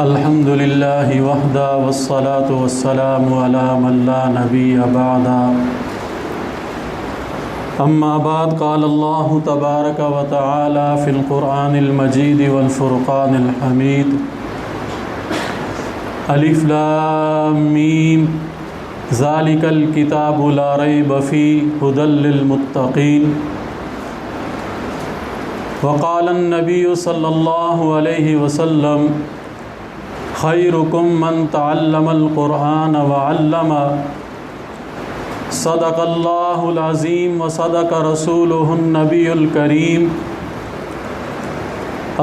الحمد لله وحده والصلاة والسلام على من لا نبي بعد أما بعد قال الله تبارك وتعالى في القرآن المجيد والفرقان الحميد ألف لام ميم ذلك الكتاب لا ريب فيه هدى للمتقين وقال النبي صلى الله عليه وسلم خيركم من تعلم القرآن وعلمه صدق الله العظيم وصدق رسوله النبي الكريم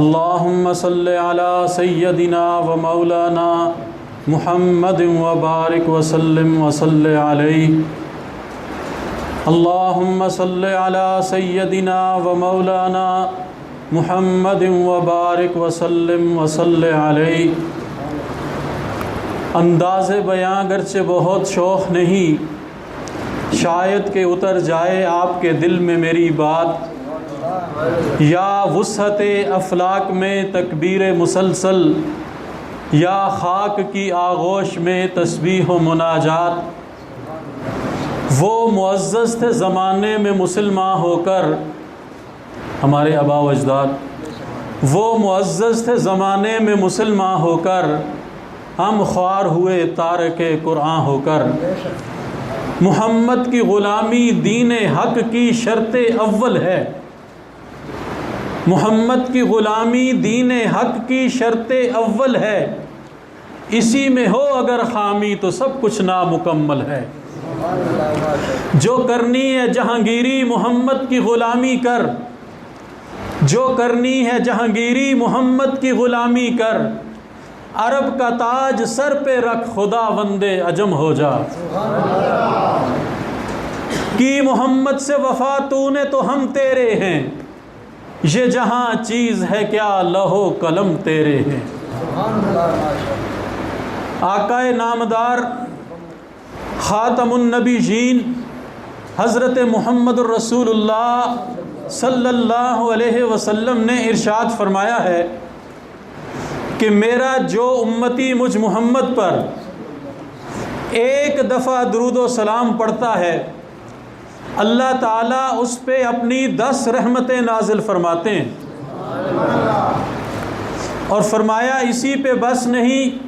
اللهم صل على سيدنا ومولانا محمد وبارك وسلم وصل عليه اللهم صل على سيدنا ومولانا محمد وبارك وسلم وصل عليه انداز بیاں اگرچہ بہت شوق نہیں، شاید کہ اتر جائے آپ کے دل میں میری بات، یا وسعت افلاک میں تکبیر مسلسل، یا خاک کی آغوش میں تسبیح و مناجات۔ وہ معزز تھے زمانے میں مسلمان ہو کر، ہمارے آبا و اجداد، وہ معزز تھے زمانے میں مسلمان ہو کر، ہم خوار ہوئے تارک قرآن ہو کر۔ محمد کی غلامی دین حق کی شرط اول ہے، محمد کی غلامی دین حق کی شرط اول ہے، اسی میں ہو اگر خامی تو سب کچھ نامکمل ہے۔ جو کرنی ہے جہانگیری محمد کی غلامی کر، جو کرنی ہے جہانگیری محمد کی غلامی کر، عرب کا تاج سر پہ رکھ خدا وندے عجم ہو جا۔ کی محمد سے وفا تو نے تو ہم تیرے ہیں، یہ جہاں چیز ہے کیا لوح قلم تیرے ہیں۔ آقا نامدار خاتم النبیین حضرت محمد الرسول اللہ صلی اللہ علیہ وسلم نے ارشاد فرمایا ہے کہ میرا جو امتی مجھ محمد پر ایک دفعہ درود و سلام پڑھتا ہے، اللہ تعالیٰ اس پہ اپنی 10 رحمتیں نازل فرماتے ہیں، اور فرمایا اسی پہ بس نہیں،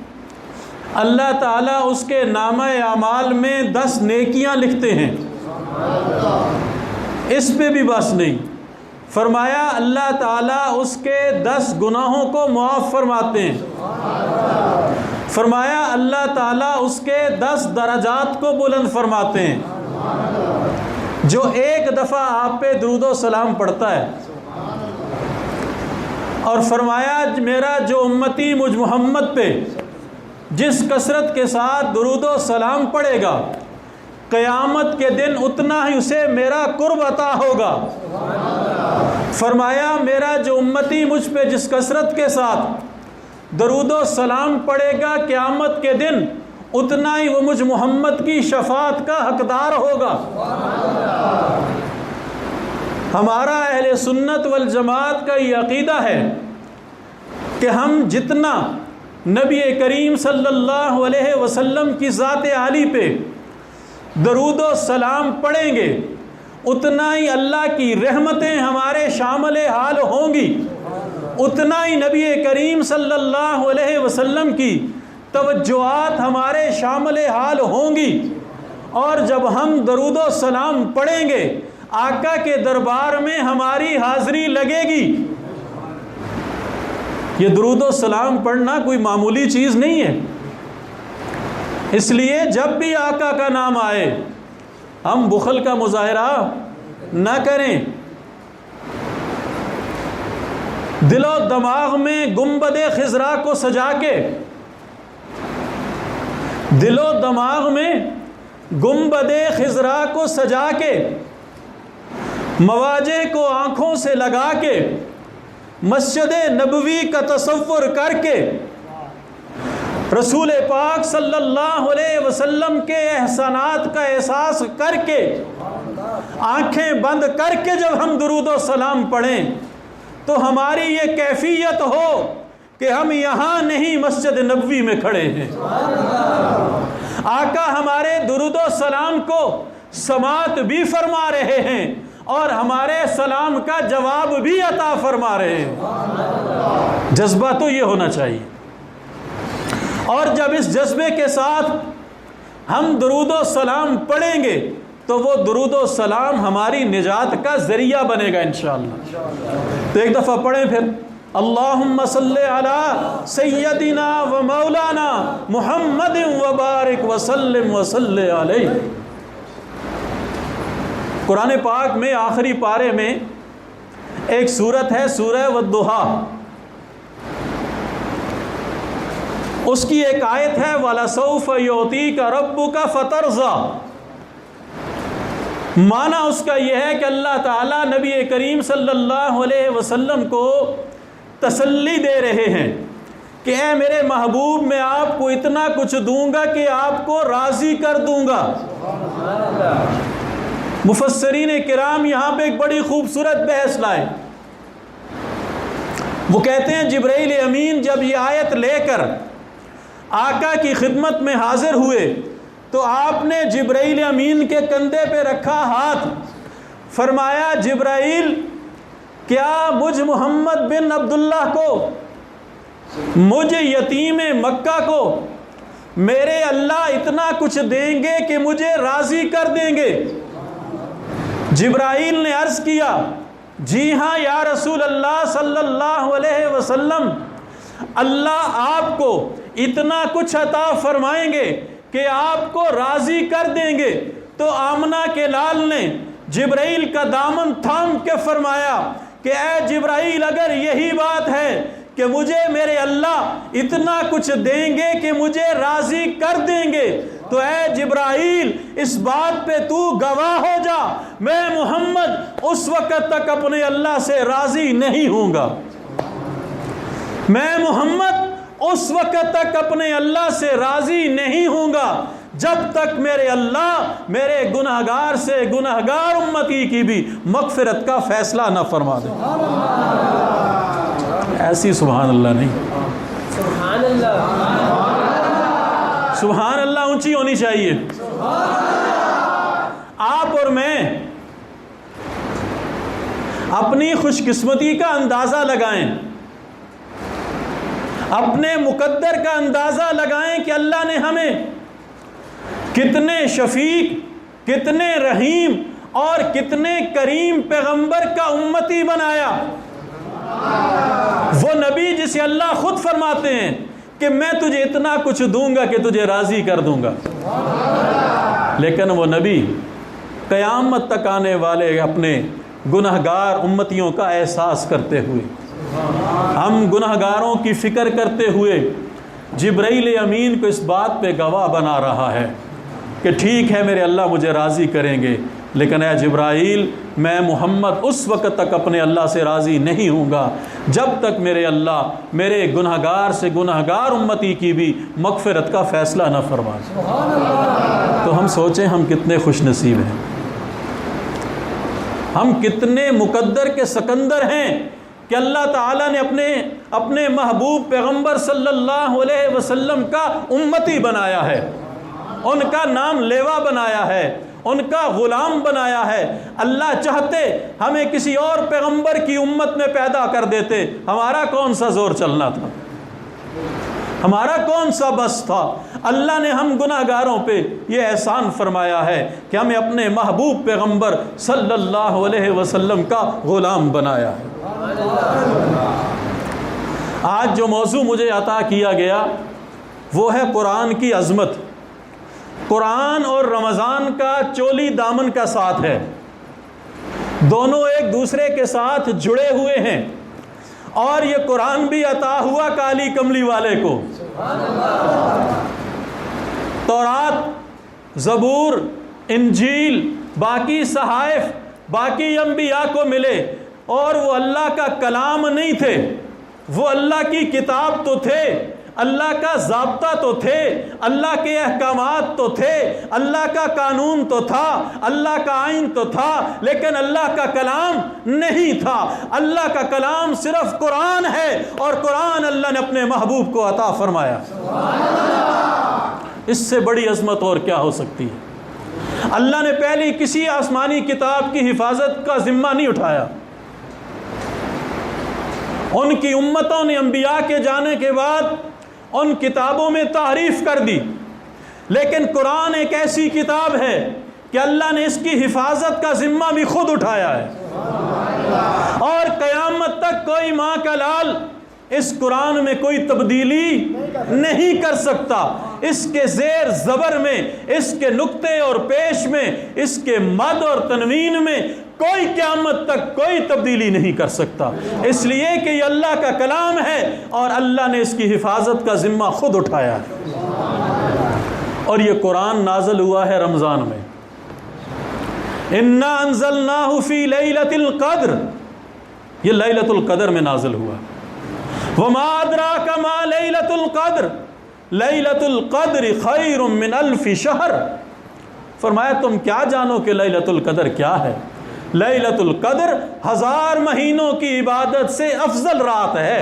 اللہ تعالیٰ اس کے نامہ اعمال میں 10 نیکیاں لکھتے ہیں۔ اس پہ بھی بس نہیں، فرمایا اللہ تعالیٰ اس کے 10 گناہوں کو معاف فرماتے ہیں، فرمایا اللہ تعالیٰ اس کے 10 درجات کو بلند فرماتے ہیں۔ جو ایک دفعہ آپ پہ درود و سلام پڑھتا ہے، اور فرمایا میرا جو امتی مجھ محمد پہ جس کثرت کے ساتھ درود و سلام پڑھے گا، قیامت کے دن اتنا ہی اسے میرا قرب عطا ہوگا۔ فرمایا میرا جو امتی مجھ پہ جس کثرت کے ساتھ درود و سلام پڑھے گا، قیامت کے دن اتنا ہی وہ مجھ محمد کی شفاعت کا حقدار ہوگا۔ ہمارا اہل سنت والجماعت کا یہ عقیدہ ہے کہ ہم جتنا نبی کریم صلی اللہ علیہ وسلم کی ذات عالی پہ درود و سلام پڑھیں گے، اتنا ہی اللہ کی رحمتیں ہمارے شامل حال ہوں گی، اتنا ہی نبی کریم صلی اللہ علیہ وسلم کی توجہات ہمارے شامل حال ہوں گی۔ اور جب ہم درود و سلام پڑھیں گے، آقا کے دربار میں ہماری حاضری لگے گی۔ یہ درود و سلام پڑھنا کوئی معمولی چیز نہیں ہے، اس لیے جب بھی آقا کا نام آئے ہم بخل کا مظاہرہ نہ کریں۔ دل و دماغ میں گنبد خضرا کو سجا کے، دل و دماغ میں گنبد خضرا کو سجا کے، مواجہ کو آنکھوں سے لگا کے، مسجد نبوی کا تصور کر کے، رسول پاک صلی اللہ علیہ وسلم کے احسانات کا احساس کر کے، آنکھیں بند کر کے جب ہم درود و سلام پڑھیں تو ہماری یہ کیفیت ہو کہ ہم یہاں نہیں مسجد نبوی میں کھڑے ہیں۔ آقا ہمارے درود و سلام کو سماعت بھی فرما رہے ہیں اور ہمارے سلام کا جواب بھی عطا فرما رہے ہیں۔ جذبہ تو یہ ہونا چاہیے، اور جب اس جذبے کے ساتھ ہم درود و سلام پڑھیں گے تو وہ درود و سلام ہماری نجات کا ذریعہ بنے گا انشاءاللہ۔ تو ایک دفعہ پڑھیں پھر، اللہم صلی علی سیدنا و مولانا محمد وبارک وسلم وصلی علیہ۔ قرآن پاک میں آخری پارے میں ایک سورت ہے سورہ والضحیٰ، اس کی ایک آیت ہے وَلَسَوْفَ يُعْطِيكَ رَبُّكَ فَتَرْضَىٰ۔ معنی اس کا یہ ہے کہ اللہ تعالیٰ نبی کریم صلی اللہ علیہ وسلم کو تسلی دے رہے ہیں کہ اے میرے محبوب، میں آپ کو اتنا کچھ دوں گا کہ آپ کو راضی کر دوں گا۔ مفسرین کرام یہاں پہ ایک بڑی خوبصورت بحث لائے۔ وہ کہتے ہیں جبرائیل امین جب یہ آیت لے کر آقا کی خدمت میں حاضر ہوئے تو آپ نے جبرائیل امین کے کندھے پہ رکھا ہاتھ، فرمایا جبرائیل، کیا مجھ محمد بن عبداللہ کو، مجھ یتیم مکہ کو میرے اللہ اتنا کچھ دیں گے کہ مجھے راضی کر دیں گے؟ جبرائیل نے عرض کیا جی ہاں یا رسول اللہ صلی اللہ علیہ وسلم، اللہ آپ کو اتنا کچھ عطا فرمائیں گے کہ آپ کو راضی کر دیں گے۔ تو آمنہ کے لال نے جبرائیل کا دامن تھام کے فرمایا کہ اے جبرائیل، اگر یہی بات ہے کہ مجھے میرے اللہ اتنا کچھ دیں گے کہ مجھے راضی کر دیں گے، تو اے جبرائیل اس بات پہ تو گواہ ہو جا، میں محمد اس وقت تک اپنے اللہ سے راضی نہیں ہوں گا، میں محمد اس وقت تک اپنے اللہ سے راضی نہیں ہوں گا جب تک میرے اللہ میرے گناہگار سے گناہگار امتی کی بھی مغفرت کا فیصلہ نہ فرما دے۔ ایسی سبحان اللہ نہیں، سبحان اللہ، سبحان اللہ اونچی ہونی چاہیے۔ آپ اور میں اپنی خوش قسمتی کا اندازہ لگائیں، اپنے مقدر کا اندازہ لگائیں کہ اللہ نے ہمیں کتنے شفیق، کتنے رحیم اور کتنے کریم پیغمبر کا امتی بنایا۔ وہ نبی جسے اللہ خود فرماتے ہیں کہ میں تجھے اتنا کچھ دوں گا کہ تجھے راضی کر دوں گا، لیکن وہ نبی قیامت تک آنے والے اپنے گناہگار امتیوں کا احساس کرتے ہوئے، ہم گناہگاروں کی فکر کرتے ہوئے جبرائیل امین کو اس بات پہ گواہ بنا رہا ہے کہ ٹھیک ہے میرے اللہ مجھے راضی کریں گے، لیکن اے جبرائیل میں محمد اس وقت تک اپنے اللہ سے راضی نہیں ہوں گا جب تک میرے اللہ میرے گناہگار سے گناہگار امتی کی بھی مغفرت کا فیصلہ نہ فرما دے۔ تو ہم سوچیں ہم کتنے خوش نصیب ہیں، ہم کتنے مقدر کے سکندر ہیں کہ اللہ تعالیٰ نے اپنے محبوب پیغمبر صلی اللہ علیہ وسلم کا امتی بنایا ہے، ان کا نام لیوا بنایا ہے، ان کا غلام بنایا ہے۔ اللہ چاہتے ہمیں کسی اور پیغمبر کی امت میں پیدا کر دیتے، ہمارا کون سا زور چلنا تھا، ہمارا کون سا بس تھا۔ اللہ نے ہم گناہگاروں پہ یہ احسان فرمایا ہے کہ ہمیں اپنے محبوب پیغمبر صلی اللہ علیہ وسلم کا غلام بنایا ہے۔ آج جو موضوع مجھے عطا کیا گیا وہ ہے قرآن کی عظمت۔ قرآن اور رمضان کا چولی دامن کا ساتھ ہے، دونوں ایک دوسرے کے ساتھ جڑے ہوئے ہیں، اور یہ قرآن بھی عطا ہوا کالی کملی والے کو۔ تورات، زبور، انجیل، باقی صحائف باقی انبیاء کو ملے، اور وہ اللہ کا کلام نہیں تھے، وہ اللہ کی کتاب تو تھے، اللہ کا ضابطہ تو تھے، اللہ کے احکامات تو تھے، اللہ کا قانون تو تھا، اللہ کا آئین تو تھا، لیکن اللہ کا کلام نہیں تھا۔ اللہ کا کلام صرف قرآن ہے، اور قرآن اللہ نے اپنے محبوب کو عطا فرمایا۔ اس سے بڑی عظمت اور کیا ہو سکتی ہے؟ اللہ نے پہلی کسی آسمانی کتاب کی حفاظت کا ذمہ نہیں اٹھایا۔ ان کی امتوں نے انبیاء کے جانے کے بعد ان کتابوں میں تحریف کر دی، لیکن قرآن ایک ایسی کتاب ہے کہ اللہ نے اس کی حفاظت کا ذمہ بھی خود اٹھایا ہے، اور قیامت تک کوئی ماں کا لال اس قرآن میں کوئی تبدیلی نہیں کر سکتا۔ اس کے زیر زبر میں، اس کے نقطے اور پیش میں، اس کے مد اور تنوین میں کوئی قیامت تک کوئی تبدیلی نہیں کر سکتا، اس لیے کہ یہ اللہ کا کلام ہے اور اللہ نے اس کی حفاظت کا ذمہ خود اٹھایا ہے۔ اور یہ قرآن نازل ہوا ہے رمضان میں۔ اِنَّا أَنزَلْنَاهُ فِي لَيْلَةِ الْقَدْرِ، یہ لیلۃ القدر میں نازل ہوا۔ وَمَا أَدْرَاكَ مَا لَيْلَةُ الْقَدْرِ لَيْلَةُ الْقَدْرِ خَيْرٌ مِّنْ أَلْفِ شَهْرٍ، فرمایا تم کیا جانو کہ لیلۃ القدر کیا ہے؟ لیلۃ القدر 1000 مہینوں کی عبادت سے افضل رات ہے۔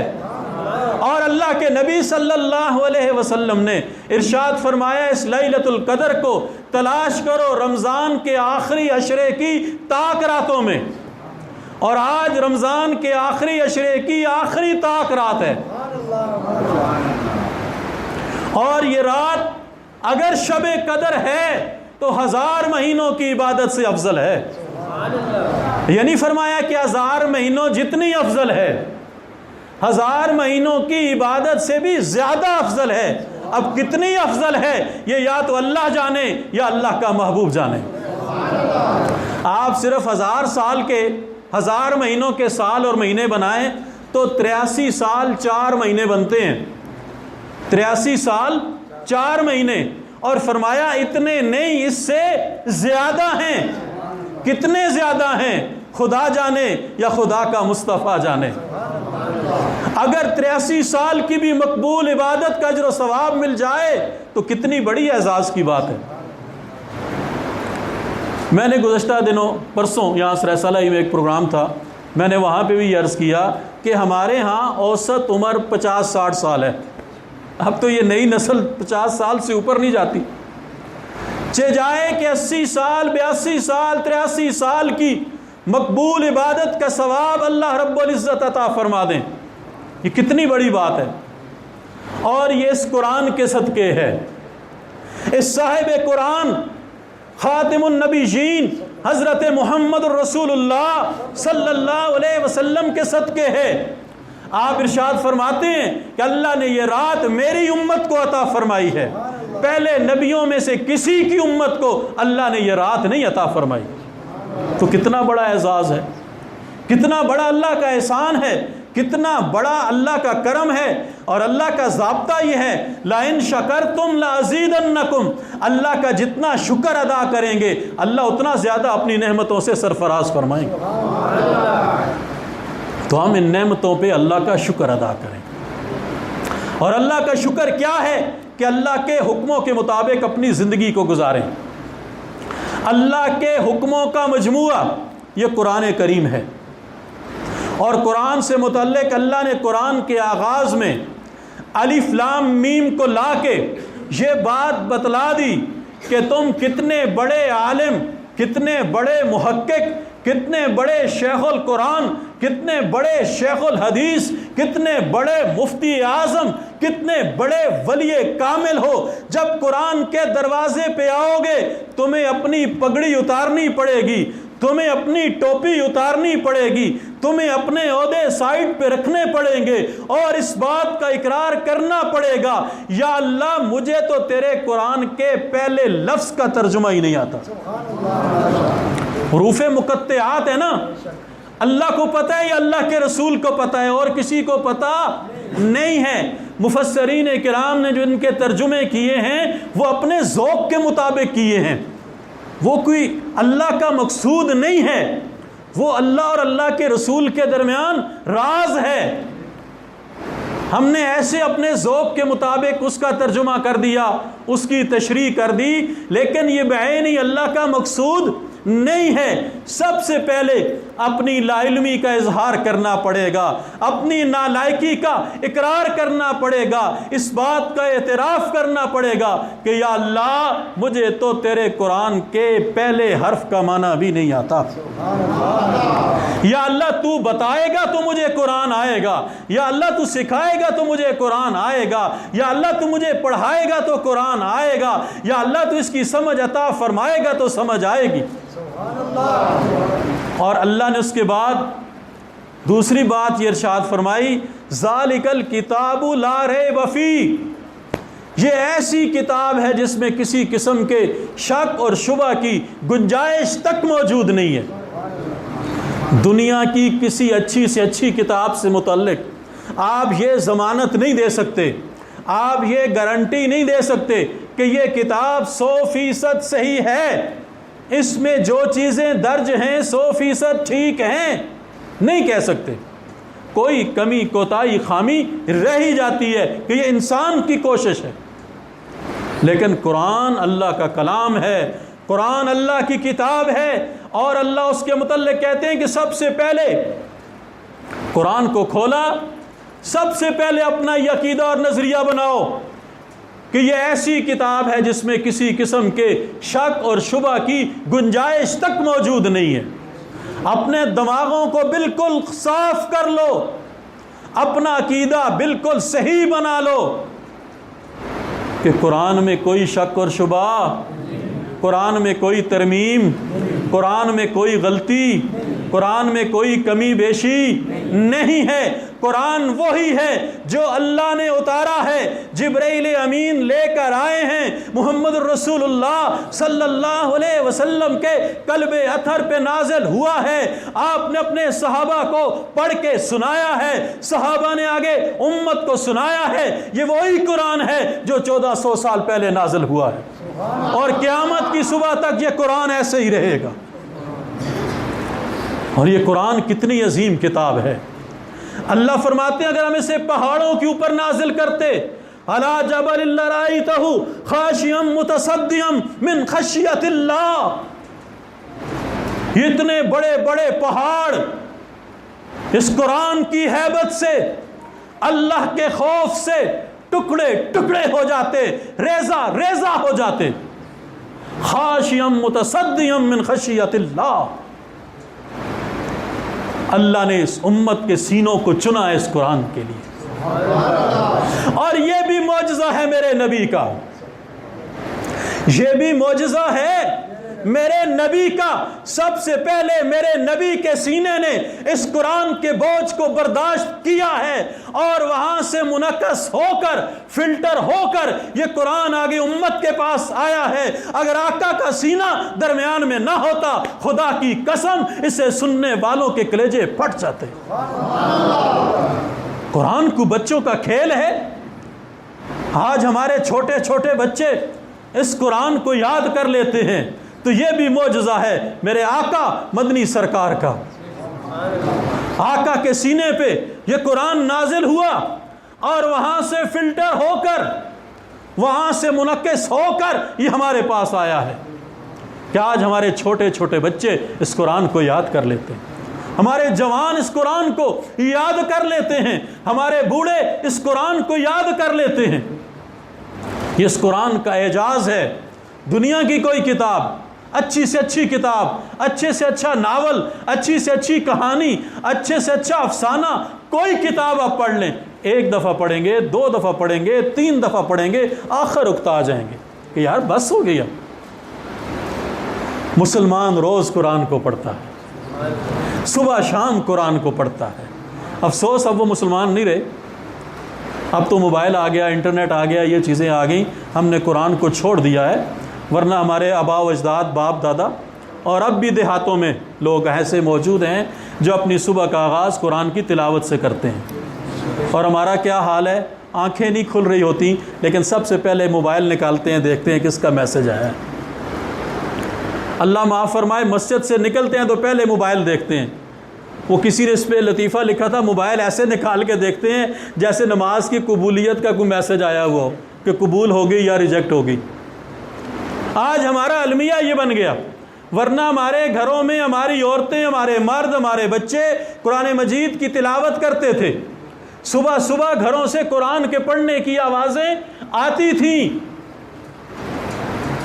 اور اللہ کے نبی صلی اللہ علیہ وسلم نے ارشاد فرمایا اس لیلۃ القدر کو تلاش کرو رمضان کے آخری عشرے کی طاق راتوں میں، اور آج رمضان کے آخری عشرے کی آخری طاق رات ہے۔ اور یہ رات اگر شب قدر ہے تو 1000 مہینوں کی عبادت سے افضل ہے۔ یعنی فرمایا کہ 1000 مہینوں جتنی افضل ہے، 1000 مہینوں کی عبادت سے بھی زیادہ افضل ہے۔ اب کتنی افضل ہے یہ یا تو اللہ جانے یا اللہ کا محبوب جانے۔ آپ صرف 1000 سال کے 1000 مہینوں کے سال اور مہینے بنائیں تو 83 سال 4 مہینے بنتے ہیں۔ 83 سال 4 مہینے، اور فرمایا اتنے نہیں اس سے زیادہ ہیں۔ کتنے زیادہ ہیں خدا جانے یا خدا کا مصطفیٰ جانے۔ اگر 83 سال کی بھی مقبول عبادت کا اجر و ثواب مل جائے تو کتنی بڑی اعزاز کی بات ہے۔ میں نے گزشتہ دنوں پرسوں یہاں سرہ صالحی میں ایک پروگرام تھا، میں نے وہاں پہ بھی عرض کیا کہ ہمارے ہاں اوسط عمر 50-60 سال ہے۔ اب تو یہ نئی نسل 50 سال سے اوپر نہیں جاتی، جائے کہ 80 سال 82 سال 83 سال کی مقبول عبادت کا ثواب اللہ رب العزت عطا فرما دیں، یہ کتنی بڑی بات ہے۔ اور یہ اس قرآن کے صدقے ہے، اس صاحب قرآن خاتم النبیین حضرت محمد الرسول اللہ صلی اللہ علیہ وسلم کے صدقے ہے۔ آپ ارشاد فرماتے ہیں کہ اللہ نے یہ رات میری امت کو عطا فرمائی ہے، پہلے نبیوں میں سے کسی کی امت کو اللہ نے یہ رات نہیں عطا فرمائی۔ تو کتنا بڑا اعزاز ہے، کتنا بڑا اللہ کا احسان ہے، کتنا بڑا اللہ کا کرم ہے۔ اور اللہ کا ضابطہ یہ ہے لَإِن شَكَرْتُمْ لَأَزِيدَنَّكُمْ، اللہ کا جتنا شکر ادا کریں گے اللہ اتنا زیادہ اپنی نعمتوں سے سرفراز فرمائیں گے۔ تو ہم ان نعمتوں پہ اللہ کا شکر ادا کریں۔ اور اللہ کا شکر کیا ہے کہ اللہ کے حکموں کے مطابق اپنی زندگی کو گزاریں۔ اللہ کے حکموں کا مجموعہ یہ قرآن کریم ہے، اور قرآن سے متعلق اللہ نے قرآن کے آغاز میں الف لام میم کو لا کے یہ بات بتلا دی کہ تم کتنے بڑے عالم، کتنے بڑے محقق، کتنے بڑے شیخ القرآن، کتنے بڑے شیخ الحدیث، کتنے بڑے مفتی اعظم، کتنے بڑے ولی کامل ہو، جب قرآن کے دروازے پہ آؤ گے تمہیں اپنی پگڑی اتارنی پڑے گی، تمہیں اپنی ٹوپی اتارنی پڑے گی، تمہیں اپنے عہدے سائڈ پہ رکھنے پڑیں گے، اور اس بات کا اقرار کرنا پڑے گا یا اللہ مجھے تو تیرے قرآن کے پہلے لفظ کا ترجمہ ہی نہیں آتا۔ حروف مقطعات ہے نا، اللہ کو پتہ ہے یا اللہ کے رسول کو پتہ ہے، اور کسی کو پتہ نہیں ہے۔ مفسرین کرام نے جو ان کے ترجمے کیے ہیں وہ اپنے ذوق کے مطابق کیے ہیں، وہ کوئی اللہ کا مقصود نہیں ہے، وہ اللہ اور اللہ کے رسول کے درمیان راز ہے۔ ہم نے ایسے اپنے ذوق کے مطابق اس کا ترجمہ کر دیا، اس کی تشریح کر دی، لیکن یہ بعین ہی اللہ کا مقصود نہیں ہے۔ سب سے پہلے اپنی لا علمی کا اظہار کرنا پڑے گا، اپنی نالائکی کا اقرار کرنا پڑے گا، اس بات کا اعتراف کرنا پڑے گا کہ یا اللہ مجھے تو تیرے قرآن کے پہلے حرف کا معنی بھی نہیں آتا، یا اللہ تو بتائے گا تو مجھے قرآن آئے گا، یا اللہ تو سکھائے گا تو مجھے قرآن آئے گا، یا اللہ تو مجھے پڑھائے گا تو قرآن آئے گا، یا اللہ تو اس کی سمجھ عطا فرمائے گا تو سمجھ آئے گی۔ اور اللہ نے اس کے بعد دوسری بات یہ ارشاد فرمائی، ذالک الکتاب لا ریب فیہ، یہ ایسی کتاب ہے جس میں کسی قسم کے شک اور شبہ کی گنجائش تک موجود نہیں ہے۔ دنیا کی کسی اچھی سے اچھی کتاب سے متعلق آپ یہ ضمانت نہیں دے سکتے، آپ یہ گارنٹی نہیں دے سکتے کہ یہ کتاب 100% صحیح ہے، اس میں جو چیزیں درج ہیں 100% ٹھیک ہیں، نہیں کہہ سکتے۔ کوئی کمی کوتاہی خامی رہ ہی جاتی ہے کہ یہ انسان کی کوشش ہے، لیکن قرآن اللہ کا کلام ہے، قرآن اللہ کی کتاب ہے، اور اللہ اس کے متعلق کہتے ہیں کہ سب سے پہلے قرآن کو کھولا، سب سے پہلے اپنا یہ عقیدہ اور نظریہ بناؤ کہ یہ ایسی کتاب ہے جس میں کسی قسم کے شک اور شبہ کی گنجائش تک موجود نہیں ہے۔ اپنے دماغوں کو بالکل صاف کر لو، اپنا عقیدہ بالکل صحیح بنا لو کہ قرآن میں کوئی شک اور شبہ، قرآن میں کوئی ترمیم، قرآن میں کوئی غلطی، قرآن میں کوئی کمی بیشی نہیں ہے۔ قرآن وہی ہے جو اللہ نے اتارا ہے، جبرائیل امین لے کر آئے ہیں، محمد رسول اللہ صلی اللہ علیہ وسلم کے قلب اطہر پہ نازل ہوا ہے، آپ نے اپنے صحابہ کو پڑھ کے سنایا ہے، صحابہ نے آگے امت کو سنایا ہے۔ یہ وہی قرآن ہے جو 1400 سال پہلے نازل ہوا ہے، اور قیامت کی صبح تک یہ قرآن ایسے ہی رہے گا۔ اور یہ قرآن کتنی عظیم کتاب ہے۔ اللہ فرماتے ہیں اگر ہم اسے پہاڑوں کے اوپر نازل کرتے، علی جبل لرأیتہ خاشعا متصدعا من خشیۃ اللہ، اتنے بڑے بڑے پہاڑ اس قرآن کی ہیبت سے، اللہ کے خوف سے ٹکڑے ٹکڑے ہو جاتے، ریزہ ریزہ ہو جاتے۔ خاشعا متصدعا من خشیۃ اللہ، اللہ نے اس امت کے سینوں کو چنا ہے اس قرآن کے لیے۔ اور یہ بھی معجزہ ہے میرے نبی کا، یہ بھی معجزہ ہے میرے نبی کا۔ سب سے پہلے میرے نبی کے سینے نے اس قرآن کے بوجھ کو برداشت کیا ہے، اور وہاں سے منعکس ہو کر، فلٹر ہو کر یہ قرآن آگے امت کے پاس آیا ہے۔ اگر آقا کا سینہ درمیان میں نہ ہوتا، خدا کی قسم اسے سننے والوں کے کلیجے پھٹ جاتے۔ قرآن کو بچوں کا کھیل ہے۔ آج ہمارے چھوٹے چھوٹے بچے اس قرآن کو یاد کر لیتے ہیں، تو یہ بھی معجزہ ہے میرے آقا مدنی سرکار کا۔ آقا کے سینے پہ یہ قرآن نازل ہوا، اور وہاں سے فلٹر ہو کر، وہاں سے منعکس ہو کر یہ ہمارے پاس آیا ہے۔ کہ آج ہمارے چھوٹے چھوٹے بچے اس قرآن کو یاد کر لیتے ہیں، ہمارے جوان اس قرآن کو یاد کر لیتے ہیں، ہمارے بوڑھے اس قرآن کو یاد کر لیتے ہیں۔ یہ اس قرآن کا اعجاز ہے۔ دنیا کی کوئی کتاب، اچھی سے اچھی کتاب، اچھے سے اچھا ناول، اچھی سے اچھی کہانی، اچھے سے اچھا افسانہ، کوئی کتاب آپ پڑھ لیں، ایک دفعہ پڑھیں گے، 2 دفعہ پڑھیں گے، 3 دفعہ پڑھیں گے، آخر اکتا آ جائیں گے کہ یار بس ہو گیا۔ مسلمان روز قرآن کو پڑھتا ہے، صبح شام قرآن کو پڑھتا ہے۔ افسوس اب وہ مسلمان نہیں رہے، اب تو موبائل آ گیا، انٹرنیٹ آ گیا، یہ چیزیں آ گئیں، ہم نے قرآن کو چھوڑ دیا ہے۔ ورنہ ہمارے آباء و اجداد، باپ دادا، اور اب بھی دیہاتوں میں لوگ ایسے موجود ہیں جو اپنی صبح کا آغاز قرآن کی تلاوت سے کرتے ہیں۔ اور ہمارا کیا حال ہے؟ آنکھیں نہیں کھل رہی ہوتی، لیکن سب سے پہلے موبائل نکالتے ہیں، دیکھتے ہیں کس کا میسج آیا ہے۔ اللہ معاف فرمائے، مسجد سے نکلتے ہیں تو پہلے موبائل دیکھتے ہیں، وہ کسی نے اس پہ لطیفہ لکھا تھا، موبائل ایسے نکال کے دیکھتے ہیں جیسے نماز کی قبولیت کا کوئی میسج آیا ہوا ہو کہ قبول ہوگی یا ریجیکٹ ہوگی۔ آج ہمارا المیہ یہ بن گیا، ورنہ ہمارے گھروں میں ہماری عورتیں، ہمارے مرد، ہمارے بچے قرآن مجید کی تلاوت کرتے تھے۔ صبح صبح گھروں سے قرآن کے پڑھنے کی آوازیں آتی تھیں۔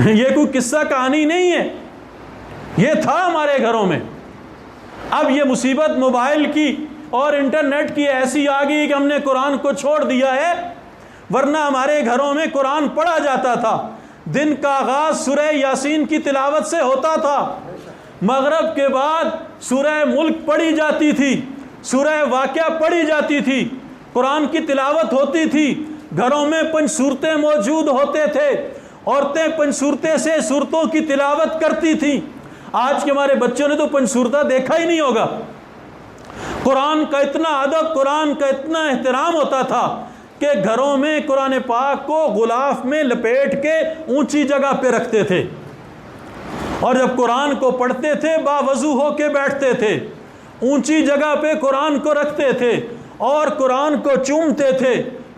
یہ کوئی قصہ کہانی نہیں ہے، یہ تھا ہمارے گھروں میں۔ اب یہ مصیبت موبائل کی اور انٹرنیٹ کی ایسی آ گئی کہ ہم نے قرآن کو چھوڑ دیا ہے، ورنہ ہمارے گھروں میں قرآن پڑھا جاتا تھا۔ دن کا آغاز سورہ یاسین کی تلاوت سے ہوتا تھا، مغرب کے بعد سورہ ملک پڑھی جاتی تھی، سورہ واقعہ پڑھی جاتی تھی، قرآن کی تلاوت ہوتی تھی۔ گھروں میں 5 سورتیں موجود ہوتے تھے، عورتیں 5 صورتیں سے صورتوں کی تلاوت کرتی تھیں۔ آج کے ہمارے بچوں نے تو 5 صورتیں دیکھا ہی نہیں ہوگا۔ قرآن کا اتنا ادب، قرآن کا اتنا احترام ہوتا تھا کہ گھروں میں قرآن پاک کو غلاف میں لپیٹ کے اونچی جگہ پہ رکھتے تھے، اور جب قرآن کو پڑھتے تھے باوضو ہو کے بیٹھتے تھے، اونچی جگہ پہ قرآن کو رکھتے تھے اور قرآن کو چومتے تھے،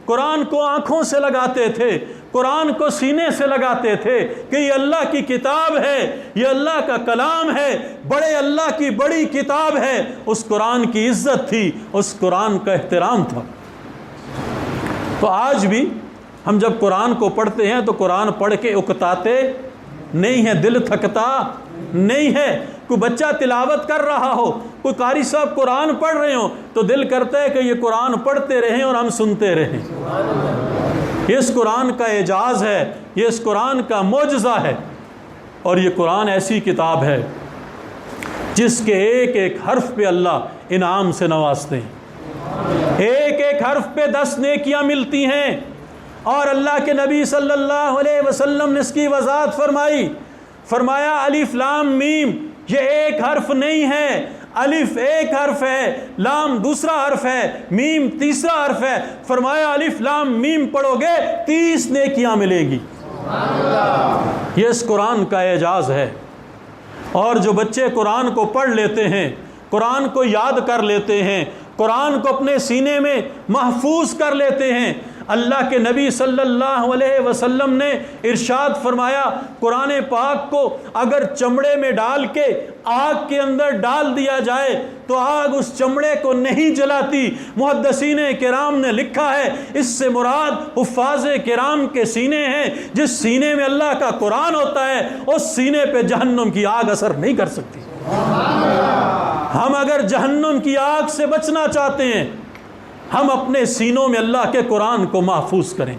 قرآن کو آنکھوں سے لگاتے تھے، قرآن کو سینے سے لگاتے تھے کہ یہ اللہ کی کتاب ہے، یہ اللہ کا کلام ہے، بڑے اللہ کی بڑی کتاب ہے۔ اس قرآن کی عزت تھی، اس قرآن کا احترام تھا۔ تو آج بھی ہم جب قرآن کو پڑھتے ہیں تو قرآن پڑھ کے اکتاتے نہیں ہیں، دل تھکتا نہیں ہے۔ کوئی بچہ تلاوت کر رہا ہو، کوئی قاری صاحب قرآن پڑھ رہے ہوں تو دل کرتا ہے کہ یہ قرآن پڑھتے رہیں اور ہم سنتے رہیں۔ یہ اس قرآن کا اعجاز ہے، یہ اس قرآن کا معجزہ ہے، اور یہ قرآن ایسی کتاب ہے جس کے ایک ایک حرف پہ اللہ انعام سے نوازتے ہیں، ایک ایک حرف پہ 10 نیکیاں ملتی ہیں۔ اور اللہ کے نبی صلی اللہ علیہ وسلم نے اس کی وضاحت فرمائی، فرمایا الف لام میم یہ ایک حرف نہیں ہے، الف ایک حرف ہے، لام دوسرا حرف ہے، میم تیسرا حرف ہے۔ فرمایا الف لام میم پڑھو گے 30 نیکیاں ملیں گی۔ یہ اس قرآن کا اعجاز ہے۔ اور جو بچے قرآن کو پڑھ لیتے ہیں، قرآن کو یاد کر لیتے ہیں، قرآن کو اپنے سینے میں محفوظ کر لیتے ہیں، اللہ کے نبی صلی اللہ علیہ وسلم نے ارشاد فرمایا قرآن پاک کو اگر چمڑے میں ڈال کے آگ کے اندر ڈال دیا جائے تو آگ اس چمڑے کو نہیں جلاتی۔ محدثین کرام نے لکھا ہے اس سے مراد حفاظ کرام کے سینے ہیں، جس سینے میں اللہ کا قرآن ہوتا ہے اس سینے پہ جہنم کی آگ اثر نہیں کر سکتی۔ ہم اگر جہنم کی آگ سے بچنا چاہتے ہیں، ہم اپنے سینوں میں اللہ کے قرآن کو محفوظ کریں۔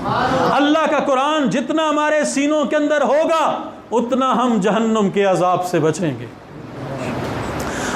اللہ کا قرآن جتنا ہمارے سینوں کے اندر ہوگا اتنا ہم جہنم کے عذاب سے بچیں گے۔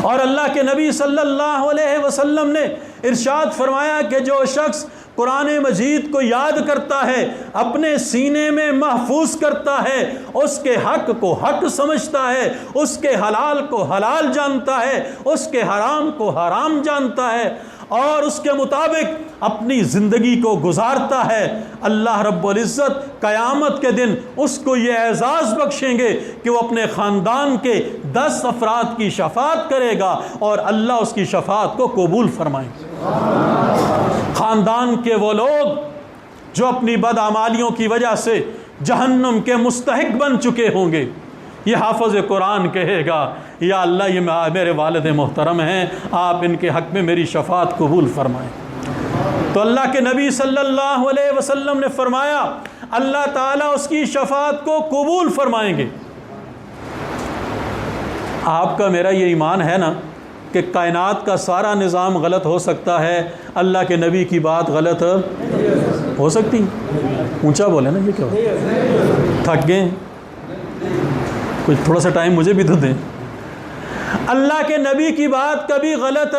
اور اللہ کے نبی صلی اللہ علیہ وسلم نے ارشاد فرمایا کہ جو شخص قرآن مجید کو یاد کرتا ہے، اپنے سینے میں محفوظ کرتا ہے، اس کے حق کو حق سمجھتا ہے، اس کے حلال کو حلال جانتا ہے، اس کے حرام کو حرام جانتا ہے، اور اس کے مطابق اپنی زندگی کو گزارتا ہے، اللہ رب العزت قیامت کے دن اس کو یہ اعزاز بخشیں گے کہ وہ اپنے خاندان کے 10 افراد کی شفاعت کرے گا اور اللہ اس کی شفاعت کو قبول فرمائیں گے۔ خاندان کے وہ لوگ جو اپنی بدعمالیوں کی وجہ سے جہنم کے مستحق بن چکے ہوں گے، یہ حافظ قرآن کہے گا یا اللہ یہ میرے والد محترم ہیں، آپ ان کے حق میں میری شفاعت قبول فرمائیں۔ تو اللہ کے نبی صلی اللہ علیہ وسلم نے فرمایا اللہ تعالیٰ اس کی شفاعت کو قبول فرمائیں گے۔ آپ کا میرا یہ ایمان ہے نا کہ کائنات کا سارا نظام غلط ہو سکتا ہے، اللہ کے نبی کی بات غلط ہو سکتی؟ اونچا بولے نا، یہ کیا تھک گئے؟ کچھ تھوڑا سا ٹائم مجھے بھی تو دیں۔ اللہ کے نبی کی بات کبھی غلط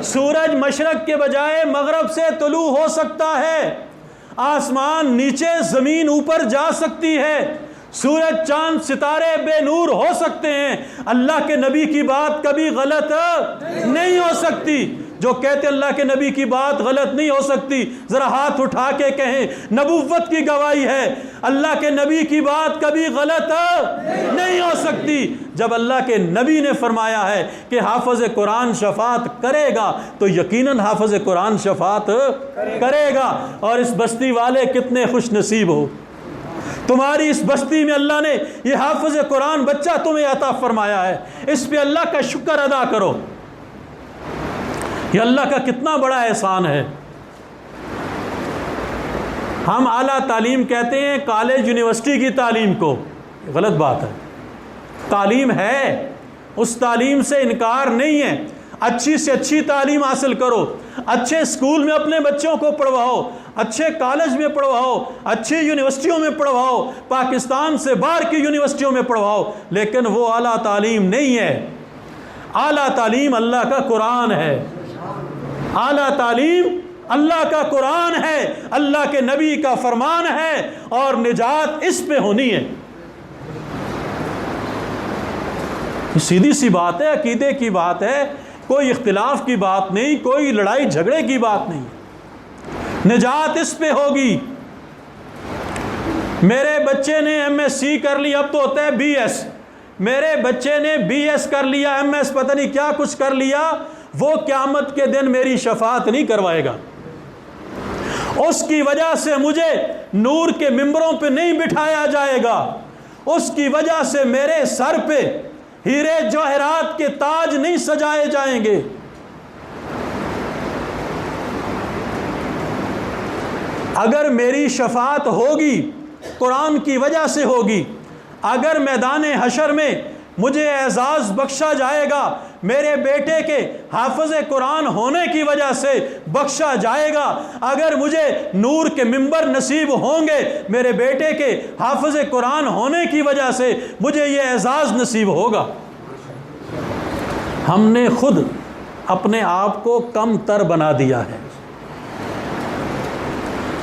سورج مشرق کے بجائے مغرب سے طلوع ہو سکتا ہے، آسمان نیچے زمین اوپر جا سکتی ہے، سورج چاند ستارے بے نور ہو سکتے ہیں، اللہ کے نبی کی بات کبھی غلط نہیں ہو سکتی۔ جو کہتے اللہ کے نبی کی بات غلط نہیں ہو سکتی ذرا ہاتھ اٹھا کے کہیں نبوت کی گواہی ہے اللہ کے نبی کی بات کبھی غلط نہیں ہو سکتی۔ جب اللہ کے نبی نے فرمایا ہے کہ حافظ قرآن شفاعت کرے گا تو یقیناً حافظ قرآن شفاعت کرے گا۔ اور اس بستی والے کتنے خوش نصیب ہو، تمہاری اس بستی میں اللہ نے یہ حافظ قرآن بچہ تمہیں عطا فرمایا ہے، اس پہ اللہ کا شکر ادا کرو۔ یہ اللہ کا کتنا بڑا احسان ہے۔ ہم اعلیٰ تعلیم کہتے ہیں کالج یونیورسٹی کی تعلیم کو، غلط بات ہے۔ تعلیم ہے، اس تعلیم سے انکار نہیں ہے، اچھی سے اچھی تعلیم حاصل کرو، اچھے اسکول میں اپنے بچوں کو پڑھواؤ، اچھے کالج میں پڑھواؤ، اچھی یونیورسٹیوں میں پڑھواؤ، پاکستان سے باہر کی یونیورسٹیوں میں پڑھواؤ، لیکن وہ اعلیٰ تعلیم نہیں ہے۔ اعلیٰ تعلیم اللہ کا قرآن ہے، اعلیٰ تعلیم اللہ کا قرآن ہے، اللہ کے نبی کا فرمان ہے، اور نجات اس پہ ہونی ہے۔ سیدھی سی بات ہے، عقیدے کی بات ہے، کوئی اختلاف کی بات نہیں، کوئی لڑائی جھگڑے کی بات نہیں، نجات اس پہ ہوگی۔ میرے بچے نے ایم ایس سی کر لی، اب تو ہوتا ہے بی ایس، میرے بچے نے بی ایس کر لیا، ایم ایس پتہ نہیں کیا کچھ کر لیا، وہ قیامت کے دن میری شفاعت نہیں کروائے گا۔ اس کی وجہ سے مجھے نور کے ممبروں پہ نہیں بٹھایا جائے گا، اس کی وجہ سے میرے سر پہ ہیرے جواہرات کے تاج نہیں سجائے جائیں گے۔ اگر میری شفاعت ہوگی قرآن کی وجہ سے ہوگی، اگر میدان حشر میں مجھے اعزاز بخشا جائے گا میرے بیٹے کے حافظ قرآن ہونے کی وجہ سے بخشا جائے گا، اگر مجھے نور کے ممبر نصیب ہوں گے میرے بیٹے کے حافظ قرآن ہونے کی وجہ سے مجھے یہ اعزاز نصیب ہوگا۔ ہم نے خود اپنے آپ کو کم تر بنا دیا ہے۔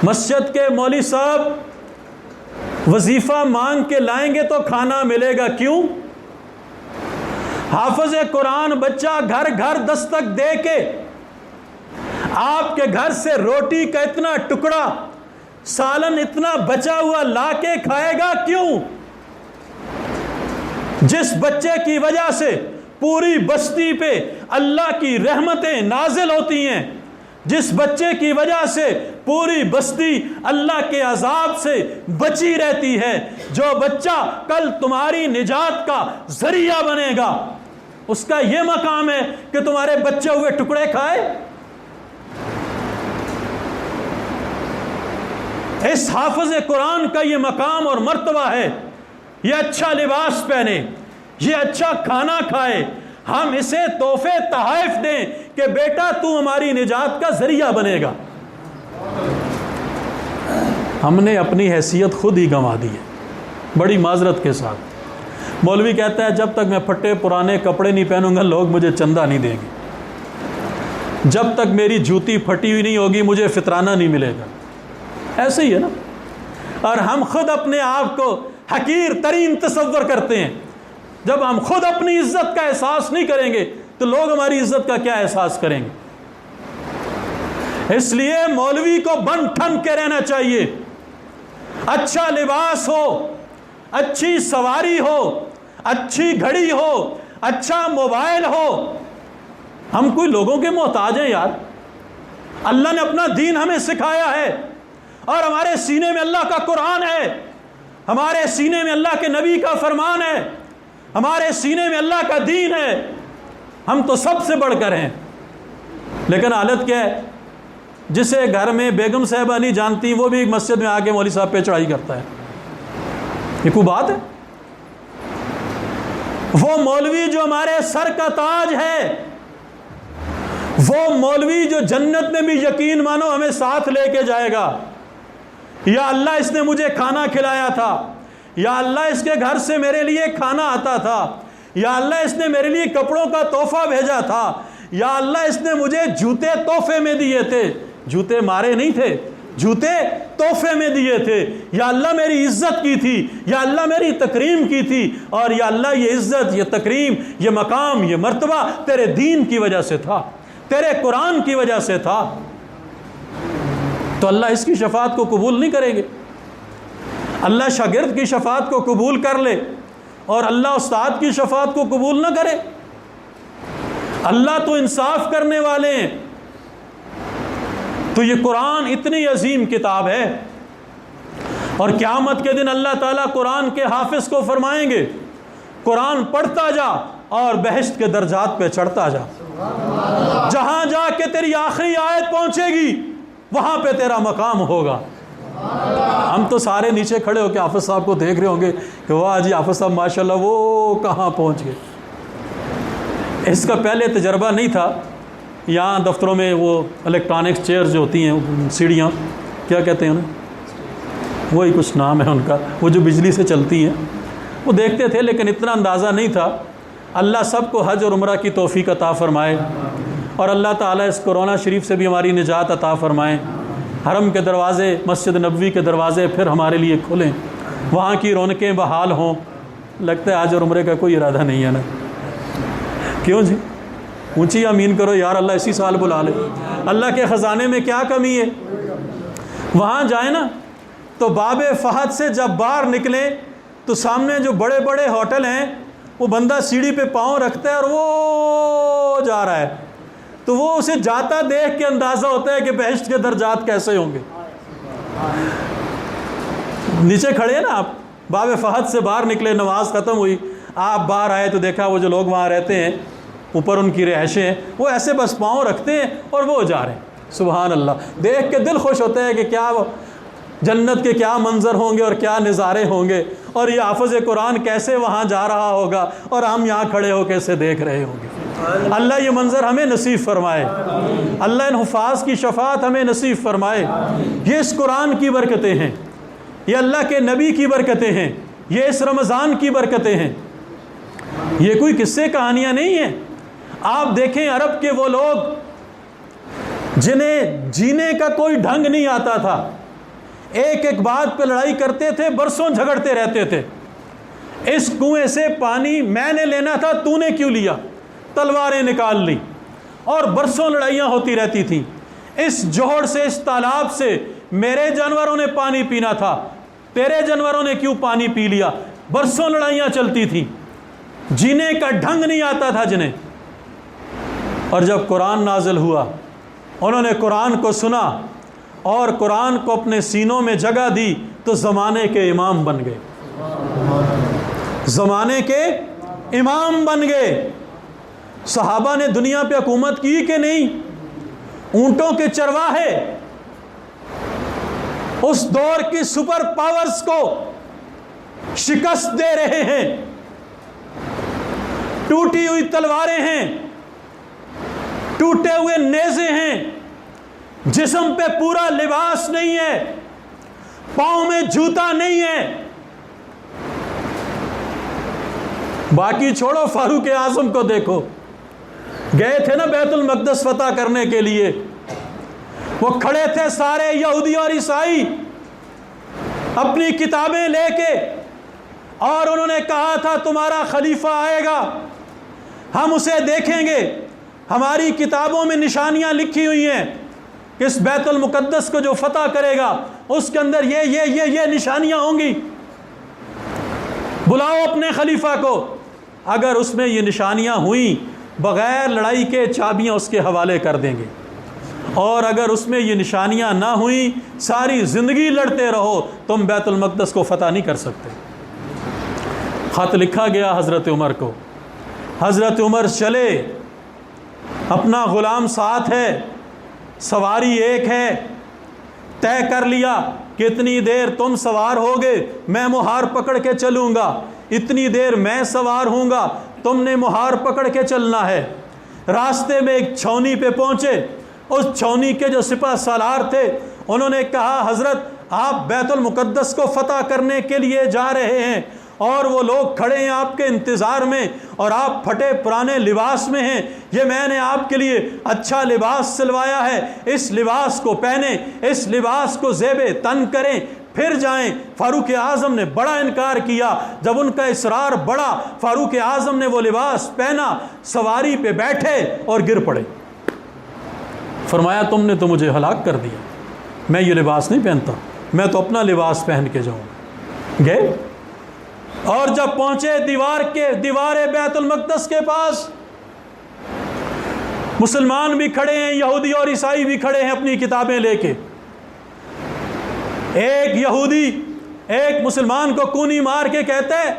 مسجد کے مولوی صاحب وظیفہ مانگ کے لائیں گے تو کھانا ملے گا، کیوں؟ حافظ قرآن بچہ گھر گھر دستک دے کے آپ کے گھر سے روٹی کا اتنا ٹکڑا، سالن اتنا بچا ہوا لا کے کھائے گا، کیوں؟ جس بچے کی وجہ سے پوری بستی پہ اللہ کی رحمتیں نازل ہوتی ہیں، جس بچے کی وجہ سے پوری بستی اللہ کے عذاب سے بچی رہتی ہے، جو بچہ کل تمہاری نجات کا ذریعہ بنے گا، اس کا یہ مقام ہے کہ تمہارے بچے ہوئے ٹکڑے کھائے۔ اس حافظ قرآن کا یہ مقام اور مرتبہ ہے، یہ اچھا لباس پہنے، یہ اچھا کھانا کھائے، ہم اسے تحفے تحائف دیں کہ بیٹا تو ہماری نجات کا ذریعہ بنے گا۔ ہم نے اپنی حیثیت خود ہی گنوا دی ہے، بڑی معذرت کے ساتھ۔ مولوی کہتا ہے جب تک میں پھٹے پرانے کپڑے نہیں پہنوں گا لوگ مجھے چندہ نہیں دیں گے، جب تک میری جوتی پھٹی ہوئی نہیں ہوگی مجھے فطرانہ نہیں ملے گا۔ ایسے ہی ہے نا، اور ہم خود اپنے آپ کو حقیر ترین تصور کرتے ہیں۔ جب ہم خود اپنی عزت کا احساس نہیں کریں گے تو لوگ ہماری عزت کا کیا احساس کریں گے؟ اس لیے مولوی کو بن ٹھن کے رہنا چاہیے، اچھا لباس ہو، اچھی سواری ہو، اچھی گھڑی ہو، اچھا موبائل ہو۔ ہم کوئی لوگوں کے محتاج ہیں یار، اللہ نے اپنا دین ہمیں سکھایا ہے، اور ہمارے سینے میں اللہ کا قرآن ہے، ہمارے سینے میں اللہ کے نبی کا فرمان ہے، ہمارے سینے میں اللہ کا دین ہے، ہم تو سب سے بڑھ کر ہیں۔ لیکن حالت کیا ہے؟ جسے گھر میں بیگم صاحبہ نہیں جانتی وہ بھی ایک مسجد میں آ کے مولوی صاحب پہ چڑھائی کرتا ہے، یہ کوئی بات ہے؟ وہ مولوی جو ہمارے سر کا تاج ہے، وہ مولوی جو جنت میں بھی یقین مانو ہمیں ساتھ لے کے جائے گا، یا اللہ اس نے مجھے کھانا کھلایا تھا، یا اللہ اس کے گھر سے میرے لیے کھانا آتا تھا، یا اللہ اس نے میرے لیے کپڑوں کا تحفہ بھیجا تھا، یا اللہ اس نے مجھے جوتے تحفے میں دیے تھے، جوتے مارے نہیں تھے، جوتے تحفے میں دیے تھے، یا اللہ میری عزت کی تھی، یا اللہ میری تکریم کی تھی، اور یا اللہ یہ عزت، یہ تکریم، یہ مقام، یہ مرتبہ تیرے دین کی وجہ سے تھا۔ تیرے قرآن کی وجہ سے تھا، تو اللہ اس کی شفاعت کو قبول نہیں کریں گے؟ اللہ شاگرد کی شفاعت کو قبول کر لے اور اللہ استاد کی شفاعت کو قبول نہ کرے؟ اللہ تو انصاف کرنے والے ہیں۔ تو یہ قرآن اتنی عظیم کتاب ہے، اور قیامت کے دن اللہ تعالیٰ قرآن کے حافظ کو فرمائیں گے قرآن پڑھتا جا اور بہشت کے درجات پہ چڑھتا جا، جہاں جا کے تیری آخری آیت پہنچے گی وہاں پہ تیرا مقام ہوگا۔ ہم تو سارے نیچے کھڑے ہو کے حافظ صاحب کو دیکھ رہے ہوں گے کہ واہ جی حافظ صاحب ماشاءاللہ وہ کہاں پہنچ گئے۔ اس کا پہلے تجربہ نہیں تھا۔ یہاں دفتروں میں وہ الیکٹرانکس چیئرز جو ہوتی ہیں، سیڑھیاں کیا کہتے ہیں انہیں، وہی کچھ نام ہے ان کا، وہ جو بجلی سے چلتی ہیں، وہ دیکھتے تھے، لیکن اتنا اندازہ نہیں تھا۔ اللہ سب کو حج اور عمرہ کی توفیق عطا فرمائے، اور اللہ تعالیٰ اس کورونا شریف سے بھی ہماری نجات عطا فرمائے۔ حرم کے دروازے، مسجد نبوی کے دروازے پھر ہمارے لیے کھلیں، وہاں کی رونقیں بحال ہوں۔ لگتا ہے حج اور عمرے کا کوئی ارادہ نہیں ہے نا؟ کیوں جی؟ اونچی آمین کرو یار، اللہ اسی سال بلا لے۔ اللہ کے خزانے میں کیا کمی ہے؟ وہاں جائیں نا تو باب فہد سے جب باہر نکلیں تو سامنے جو بڑے بڑے ہوٹل ہیں، وہ بندہ سیڑھی پہ پاؤں رکھتا ہے اور وہ جا رہا ہے، تو وہ اسے جاتا دیکھ کے اندازہ ہوتا ہے کہ بہشت کے درجات کیسے ہوں گے۔ نیچے کھڑے ہیں نا آپ، باب فہد سے باہر نکلے، نماز ختم ہوئی، آپ باہر آئے تو دیکھا وہ جو لوگ وہاں رہتے ہیں، اوپر ان کی رہائشیں ہیں، وہ ایسے بس پاؤں رکھتے ہیں اور وہ جا رہے ہیں۔ سبحان اللہ، دیکھ کے دل خوش ہوتا ہے کہ کیا جنت کے کیا منظر ہوں گے اور کیا نظارے ہوں گے، اور یہ حافظ قرآن کیسے وہاں جا رہا ہوگا اور ہم یہاں کھڑے ہو کیسے دیکھ رہے ہوں گے۔ اللہ یہ منظر ہمیں نصیب فرمائے، اللہ ان حفاظ کی شفاعت ہمیں نصیب فرمائے۔ یہ اس قرآن کی برکتیں ہیں، یہ اللہ کے نبی کی برکتیں ہیں، یہ اس رمضان کی برکتیں ہیں، یہ کوئی قصے کہانیاں نہیں ہیں۔ آپ دیکھیں عرب کے وہ لوگ جنہیں جینے کا کوئی ڈھنگ نہیں آتا تھا، ایک ایک بات پہ لڑائی کرتے تھے، برسوں جھگڑتے رہتے تھے۔ اس کنویں سے پانی میں نے لینا تھا، تو نے کیوں لیا؟ تلواریں نکال لی اور برسوں لڑائیاں ہوتی رہتی تھیں۔ اس جوہر سے، اس تالاب سے میرے جانوروں نے پانی پینا تھا، تیرے جانوروں نے کیوں پانی پی لیا؟ برسوں لڑائیاں چلتی تھیں، جینے کا ڈھنگ نہیں آتا تھا جنہیں۔ اور جب قرآن نازل ہوا، انہوں نے قرآن کو سنا اور قرآن کو اپنے سینوں میں جگہ دی تو زمانے کے امام بن گئے، زمانے کے امام بن گئے۔ صحابہ نے دنیا پہ حکومت کی کہ نہیں؟ اونٹوں کے چرواہے اس دور کی سپر پاورز کو شکست دے رہے ہیں، ٹوٹی ہوئی تلواریں ہیں، ٹوٹے ہوئے نیزے ہیں، جسم پہ پورا لباس نہیں ہے، پاؤں میں جوتا نہیں ہے۔ باقی چھوڑو، فاروق اعظم کو دیکھو، گئے تھے نا بیت المقدس فتح کرنے کے لیے، وہ کھڑے تھے سارے یہودی اور عیسائی اپنی کتابیں لے کے، اور انہوں نے کہا تھا تمہارا خلیفہ آئے گا، ہم اسے دیکھیں گے، ہماری کتابوں میں نشانیاں لکھی ہوئی ہیں کہ اس بیت المقدس کو جو فتح کرے گا اس کے اندر یہ نشانیاں ہوں گی، بلاؤ اپنے خلیفہ کو۔ اگر اس میں یہ نشانیاں ہوئیں، بغیر لڑائی کے چابیاں اس کے حوالے کر دیں گے، اور اگر اس میں یہ نشانیاں نہ ہوئیں، ساری زندگی لڑتے رہو، تم بیت المقدس کو فتح نہیں کر سکتے۔ خط لکھا گیا حضرت عمر کو، حضرت عمر چلے، اپنا غلام ساتھ ہے، سواری ایک ہے، طے کر لیا کہ اتنی دیر تم سوار ہوگے، میں مہار پکڑ کے چلوں گا، اتنی دیر میں سوار ہوں گا، تم نے مہار پکڑ کے چلنا ہے۔ راستے میں ایک چھاؤنی پہ پہنچے، اس چھاؤنی کے جو سپہ سالار تھے انہوں نے کہا حضرت آپ بیت المقدس کو فتح کرنے کے لیے جا رہے ہیں، اور وہ لوگ کھڑے ہیں آپ کے انتظار میں، اور آپ پھٹے پرانے لباس میں ہیں، یہ میں نے آپ کے لیے اچھا لباس سلوایا ہے، اس لباس کو پہنیں، اس لباس کو زیب تن کریں، پھر جائیں۔ فاروق اعظم نے بڑا انکار کیا، جب ان کا اصرار بڑا، فاروق اعظم نے وہ لباس پہنا، سواری پہ بیٹھے اور گر پڑے۔ فرمایا تم نے تو مجھے ہلاک کر دیا، میں یہ لباس نہیں پہنتا، میں تو اپنا لباس پہن کے جاؤں۔ گئے اور جب پہنچے دیوار بیت المقدس کے پاس، مسلمان بھی کھڑے ہیں، یہودی اور عیسائی بھی کھڑے ہیں اپنی کتابیں لے کے۔ ایک یہودی ایک مسلمان کو کونی مار کے کہتے ہیں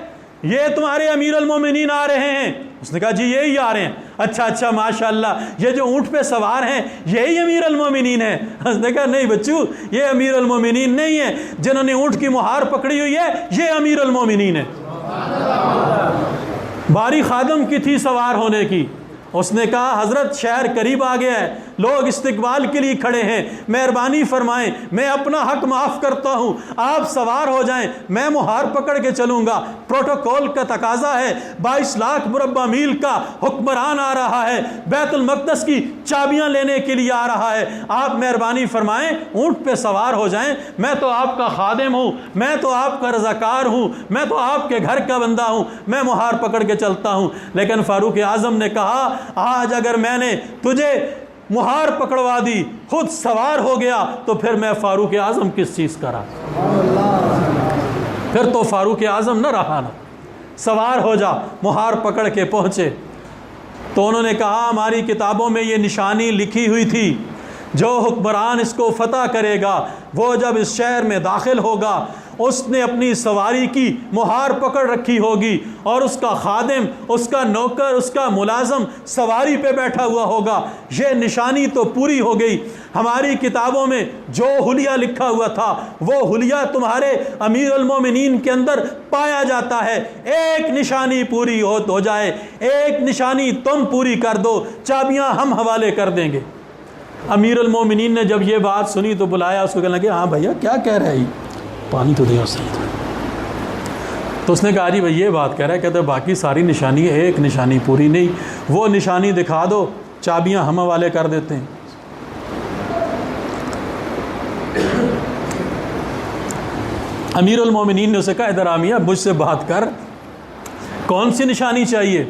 یہ تمہارے امیر المومنین آ رہے ہیں۔ اس نے کہا جی یہی آ رہے ہیں۔ اچھا ماشاءاللہ، یہ جو اونٹ پہ سوار ہیں یہی امیر المومنین ہیں؟ اس نے کہا نہیں بچو، یہ امیر المومنین نہیں ہیں، جنہوں نے اونٹ کی مہار پکڑی ہوئی ہے یہ امیر المومنین ہے۔ باری خادم کی تھی سوار ہونے کی۔ اس نے کہا حضرت شہر قریب آ گیا ہے، لوگ استقبال کے لیے کھڑے ہیں، مہربانی فرمائیں، میں اپنا حق معاف کرتا ہوں، آپ سوار ہو جائیں، میں مہار پکڑ کے چلوں گا۔ پروٹوکول کا تقاضا ہے، 22 لاکھ مربع میل کا حکمران آ رہا ہے، بیت المقدس کی چابیاں لینے کے لیے آ رہا ہے، آپ مہربانی فرمائیں اونٹ پہ سوار ہو جائیں، میں تو آپ کا خادم ہوں، میں تو آپ کا رضاکار ہوں، میں تو آپ کے گھر کا بندہ ہوں، میں مہار پکڑ کے چلتا ہوں۔ لیکن فاروق اعظم نے کہا آج اگر میں نے تجھے مہار پکڑوا دی، خود سوار ہو گیا، تو پھر میں فاروق اعظم کس چیز کا رہا؟ پھر تو فاروق اعظم نہ رہا نا۔ سوار ہو جا، مہار پکڑ کے پہنچے تو انہوں نے کہا ہماری کتابوں میں یہ نشانی لکھی ہوئی تھی، جو حکمران اس کو فتح کرے گا وہ جب اس شہر میں داخل ہوگا اس نے اپنی سواری کی مہار پکڑ رکھی ہوگی اور اس کا خادم، اس کا نوکر، اس کا ملازم سواری پہ بیٹھا ہوا ہوگا۔ یہ نشانی تو پوری ہو گئی۔ ہماری کتابوں میں جو حلیہ لکھا ہوا تھا وہ حلیہ تمہارے امیر المومنین کے اندر پایا جاتا ہے۔ ایک نشانی پوری ہو جائے، ایک نشانی تم پوری کر دو، چابیاں ہم حوالے کر دیں گے۔ امیر المومنین نے جب یہ بات سنی تو بلایا اس کو، کہنے لگے ہاں بھیا کیا کہہ رہے ہیں؟ پانی تو دیا صحیح تھا۔ تو اس نے کہا جی بھائی یہ بات کہہ رہا ہے، کہتے باقی ساری نشانی ہے، ایک نشانی پوری نہیں، وہ نشانی دکھا دو، چابیاں ہم حوالے کر دیتے ہیں۔ امیر المومنین نے اسے کہا ادھر آمیہ مجھ سے بات کر، کون سی نشانی چاہیے؟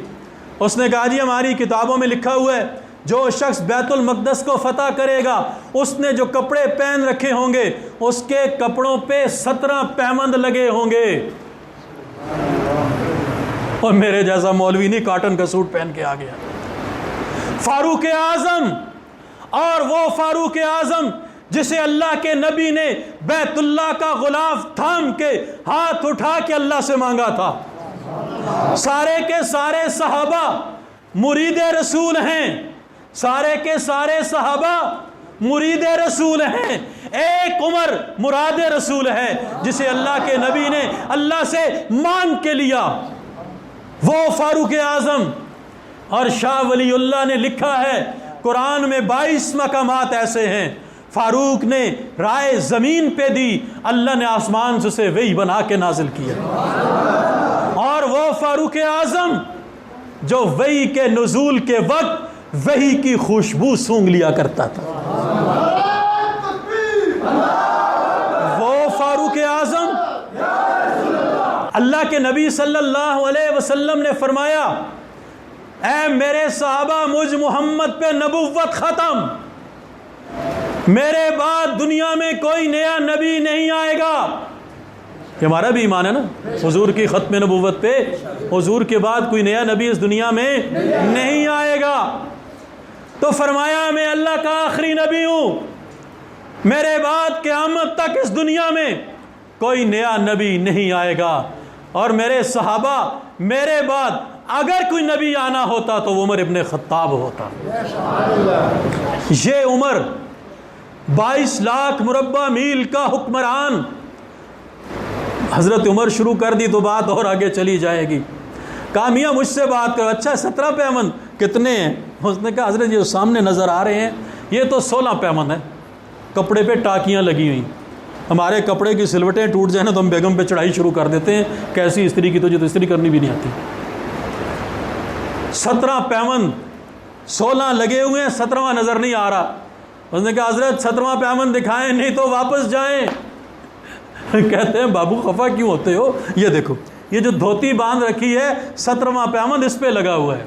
اس نے کہا جی ہماری کتابوں میں لکھا ہوا ہے جو شخص بیت المقدس کو فتح کرے گا اس نے جو کپڑے پہن رکھے ہوں گے اس کے کپڑوں پہ 17 پیمند لگے ہوں گے۔ اور میرے جیسا مولوی نہیں کاٹن کا سوٹ پہن کے آ گیا۔ فاروق اعظم، اور وہ فاروق اعظم جسے اللہ کے نبی نے بیت اللہ کا غلاف تھام کے ہاتھ اٹھا کے اللہ سے مانگا تھا۔ سارے کے سارے صحابہ مرید رسول ہیں، سارے کے سارے صحابہ مرید رسول ہیں، ایک عمر مراد رسول ہے جسے اللہ کے نبی نے اللہ سے مانگ کے لیا، وہ فاروق اعظم۔ اور شاہ ولی اللہ نے لکھا ہے قرآن میں 22 مقامات ایسے ہیں فاروق نے رائے زمین پہ دی، اللہ نے آسمان سے اسے وحی بنا کے نازل کیا۔ اور وہ فاروق اعظم جو وحی کے نزول کے وقت وحی کی خوشبو سونگھ لیا کرتا تھا، وہ فاروق اعظم۔ اللہ کے نبی صلی اللہ علیہ وسلم نے فرمایا اے میرے صحابہ مجھ محمد پہ نبوت ختم، میرے بعد دنیا میں کوئی نیا نبی نہیں آئے گا۔ یہ ہمارا بھی ایمان ہے نا، حضور کی ختم نبوت پہ حضور کے بعد کوئی نیا نبی اس دنیا میں نہیں آئے گا۔ تو فرمایا میں اللہ کا آخری نبی ہوں، میرے بعد قیامت تک اس دنیا میں کوئی نیا نبی نہیں آئے گا، اور میرے صحابہ میرے بعد اگر کوئی نبی آنا ہوتا تو وہ عمر ابن خطاب ہوتا۔ یہ عمر 22 لاکھ مربع میل کا حکمران، حضرت عمر شروع کر دی تو بات اور آگے چلی جائے گی۔ کہا میاں مجھ سے بات کرو، اچھا 17 پیمند کتنے ہیں؟ اس نے کہا حضرت یہ سامنے نظر آ رہے ہیں یہ تو 16 پیمند ہیں، کپڑے پہ ٹاکیاں لگی ہوئی، ہمارے کپڑے کی سلوٹیں ٹوٹ جائیں نا تو ہم بیگم پہ چڑھائی شروع کر دیتے ہیں، کیسی استری کی تجھے تو استری کرنی بھی نہیں آتی۔ 17 پیمند 16 لگے ہوئے ہیں، 17واں نظر نہیں آ رہا۔ اس نے کہا حضرت 17واں پیمند دکھائیں نہیں تو واپس جائیں۔ کہتے ہیں بابو خفا کیوں ہوتے ہو؟ یہ دیکھو یہ جو دھوتی باندھ رکھی ہے 17واں پیمند اس پہ لگا ہوا ہے۔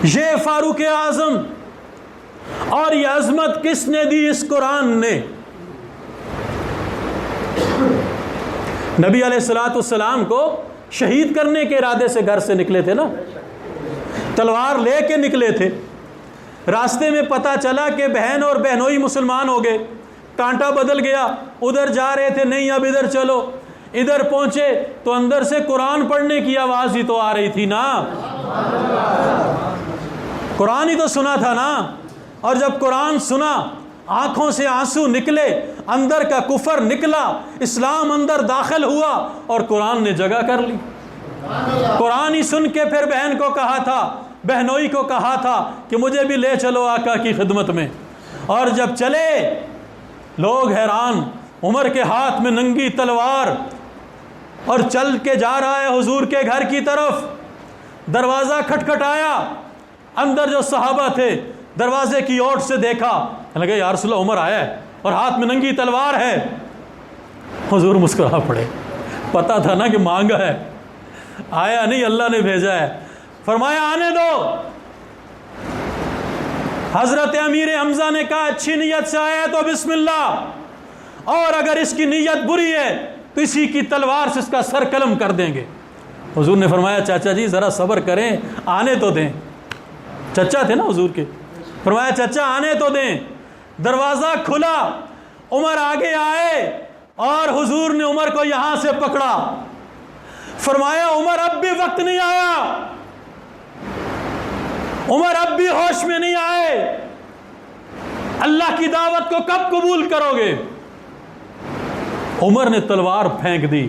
یہ فاروق اعظم اور یہ عظمت کس نے دی؟ اس قرآن نے۔ نبی علیہ الصلوۃ والسلام کو شہید کرنے کے ارادے سے گھر سے نکلے تھے نا، تلوار لے کے نکلے تھے۔ راستے میں پتہ چلا کہ بہن اور بہنوئی مسلمان ہو گئے، کانٹا بدل گیا، ادھر جا رہے تھے، نہیں اب ادھر چلو، ادھر پہنچے تو اندر سے قرآن پڑھنے کی آواز ہی تو آ رہی تھی نا، قرآن ہی تو سنا تھا نا۔ اور جب قرآن سنا آنکھوں سے آنسو نکلے، اندر کا کفر نکلا، اسلام اندر داخل ہوا اور قرآن نے جگہ کر لی۔ قرآن ہی سن کے پھر بہن کو کہا تھا، بہنوئی کو کہا تھا کہ مجھے بھی لے چلو آقا کی خدمت میں۔ اور جب چلے لوگ حیران، عمر کے ہاتھ میں ننگی تلوار اور چل کے جا رہا ہے حضور کے گھر کی طرف۔ دروازہ کھٹکھٹایا، اندر جو صحابہ تھے دروازے کی اوٹ سے دیکھا، لگے یا رسول اللہ عمر آیا ہے اور ہاتھ میں ننگی تلوار ہے۔ حضور مسکرا پڑے، پتا تھا نا کہ مانگا ہے، آیا نہیں، اللہ نے بھیجا ہے۔ فرمایا آنے دو۔ حضرت امیر حمزہ نے کہا اچھی نیت سے آیا ہے تو بسم اللہ، اور اگر اس کی نیت بری ہے تو اسی کی تلوار سے اس کا سر قلم کر دیں گے۔ حضور نے فرمایا چاچا جی ذرا صبر کریں، آنے تو دیں۔ چچا تھے نا حضور کے، فرمایا چچا آنے تو دیں۔ دروازہ کھلا، عمر آگے آئے اور حضور نے عمر کو یہاں سے پکڑا۔ فرمایا عمر اب بھی وقت نہیں آیا، عمر اب بھی ہوش میں نہیں آئے، اللہ کی دعوت کو کب قبول کرو گے؟ عمر نے تلوار پھینک دی،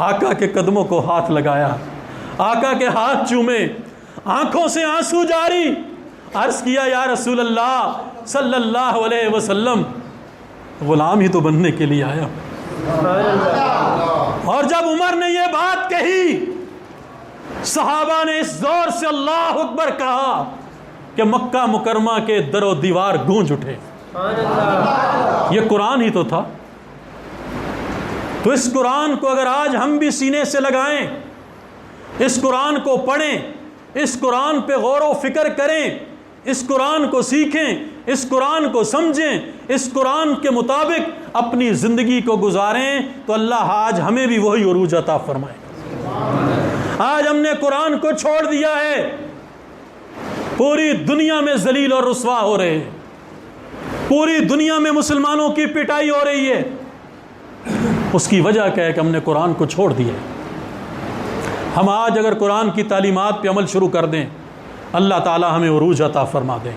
آقا کے قدموں کو ہاتھ لگایا، آقا کے ہاتھ چومے، آنکھوں سے آنسو جاری، عرض کیا یا رسول اللہ صلی اللہ علیہ وسلم غلام ہی تو بننے کے لیے آیا۔ اور جب عمر نے یہ بات کہی، صحابہ نے اس زور سے اللہ اکبر کہا کہ مکہ مکرمہ کے در و دیوار گونج اٹھے۔ یہ قرآن ہی تو تھا۔ تو اس قرآن کو اگر آج ہم بھی سینے سے لگائیں، اس قرآن کو پڑھیں، اس قرآن پہ غور و فکر کریں، اس قرآن کو سیکھیں، اس قرآن کو سمجھیں، اس قرآن کے مطابق اپنی زندگی کو گزاریں، تو اللہ آج ہمیں بھی وہی عروج عطا فرمائے۔ آج ہم نے قرآن کو چھوڑ دیا ہے، پوری دنیا میں ذلیل اور رسوا ہو رہے ہیں، پوری دنیا میں مسلمانوں کی پٹائی ہو رہی ہے۔ اس کی وجہ کیا ہے کہ ہم نے قرآن کو چھوڑ دیا ہے۔ ہم آج اگر قرآن کی تعلیمات پہ عمل شروع کر دیں، اللہ تعالی ہمیں عروج عطا فرما دیں۔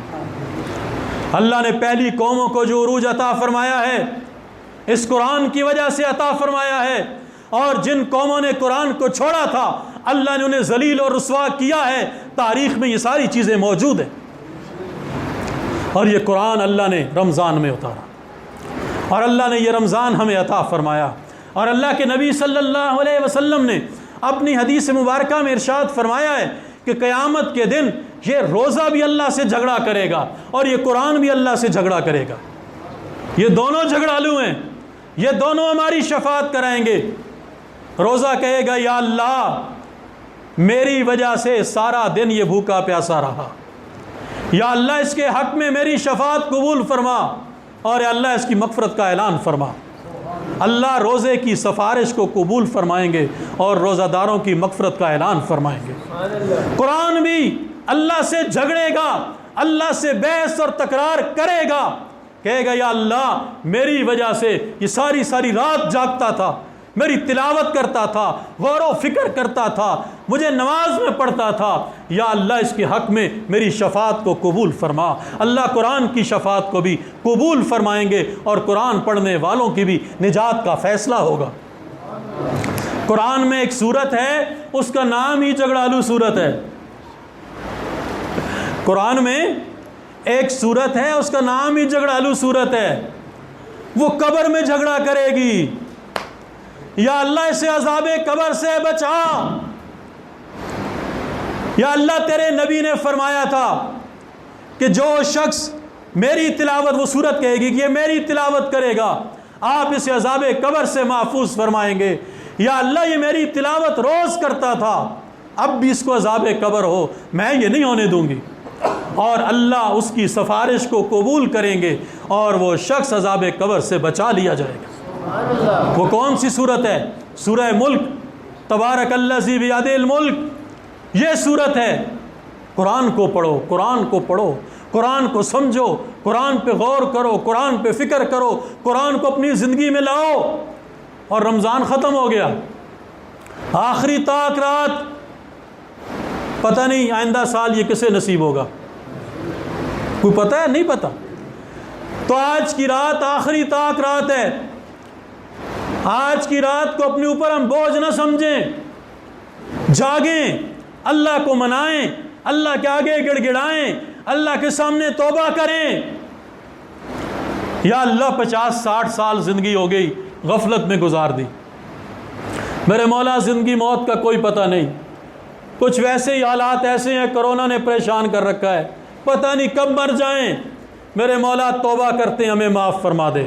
اللہ نے پہلی قوموں کو جو عروج عطا فرمایا ہے اس قرآن کی وجہ سے عطا فرمایا ہے، اور جن قوموں نے قرآن کو چھوڑا تھا اللہ نے انہیں ذلیل اور رسوا کیا ہے۔ تاریخ میں یہ ساری چیزیں موجود ہیں، اور یہ قرآن اللہ نے رمضان میں اتارا، اور اللہ نے یہ رمضان ہمیں عطا فرمایا۔ اور اللہ کے نبی صلی اللہ علیہ وسلم نے اپنی حدیث مبارکہ میں ارشاد فرمایا ہے کہ قیامت کے دن یہ روزہ بھی اللہ سے جھگڑا کرے گا اور یہ قرآن بھی اللہ سے جھگڑا کرے گا۔ یہ دونوں جھگڑالو ہیں، یہ دونوں ہماری شفاعت کرائیں گے۔ روزہ کہے گا یا اللہ میری وجہ سے سارا دن یہ بھوکا پیاسا رہا، یا اللہ اس کے حق میں میری شفاعت قبول فرما، اور یا اللہ اس کی مغفرت کا اعلان فرما۔ اللہ روزے کی سفارش کو قبول فرمائیں گے اور روزہ داروں کی مغفرت کا اعلان فرمائیں گے۔ قرآن بھی اللہ سے جھگڑے گا، اللہ سے بحث اور تکرار کرے گا، کہے گا یا اللہ میری وجہ سے یہ ساری رات جاگتا تھا، میری تلاوت کرتا تھا، غور و فکر کرتا تھا، مجھے نماز میں پڑھتا تھا، یا اللہ اس کے حق میں میری شفاعت کو قبول فرما۔ اللہ قرآن کی شفاعت کو بھی قبول فرمائیں گے اور قرآن پڑھنے والوں کی بھی نجات کا فیصلہ ہوگا۔ قرآن میں ایک سورت ہے، اس کا نام ہی جھگڑالو سورت ہے۔ قرآن میں ایک سورت ہے، اس کا نام ہی جھگڑالو سورت ہے۔ وہ قبر میں جھگڑا کرے گی، یا اللہ اسے عذاب قبر سے بچا، یا اللہ تیرے نبی نے فرمایا تھا کہ جو شخص میری تلاوت، وہ سورت کہے گی کہ یہ میری تلاوت کرے گا، آپ اسے عذاب قبر سے محفوظ فرمائیں گے۔ یا اللہ یہ میری تلاوت روز کرتا تھا، اب بھی اس کو عذاب قبر ہو، میں یہ نہیں ہونے دوں گی۔ اور اللہ اس کی سفارش کو قبول کریں گے اور وہ شخص عذاب قبر سے بچا لیا جائے گا۔ وہ کون سی صورت ہے؟ سورہ ملک، تبارک الذی بیدہ الملک، یہ صورت ہے۔ قرآن کو پڑھو، قرآن کو پڑھو، قرآن کو سمجھو، قرآن پہ غور کرو، قرآن پہ فکر کرو، قرآن کو اپنی زندگی میں لاؤ۔ اور رمضان ختم ہو گیا، آخری طاق رات، پتہ نہیں آئندہ سال یہ کسے نصیب ہوگا، کوئی پتہ ہے؟ نہیں پتہ۔ تو آج کی رات آخری طاق رات ہے۔ آج کی رات کو اپنے اوپر ہم بوجھ نہ سمجھیں، جاگیں، اللہ کو منائیں، اللہ کے آگے گڑ گڑائیں، اللہ کے سامنے توبہ کریں۔ یا اللہ 50-60 سال زندگی ہو گئی غفلت میں گزار دی، میرے مولا زندگی موت کا کوئی پتہ نہیں، کچھ ویسے ہی حالات ایسے ہیں، کرونا نے پریشان کر رکھا ہے، پتہ نہیں کب مر جائیں۔ میرے مولا توبہ کرتے ہیں، ہمیں معاف فرما دے۔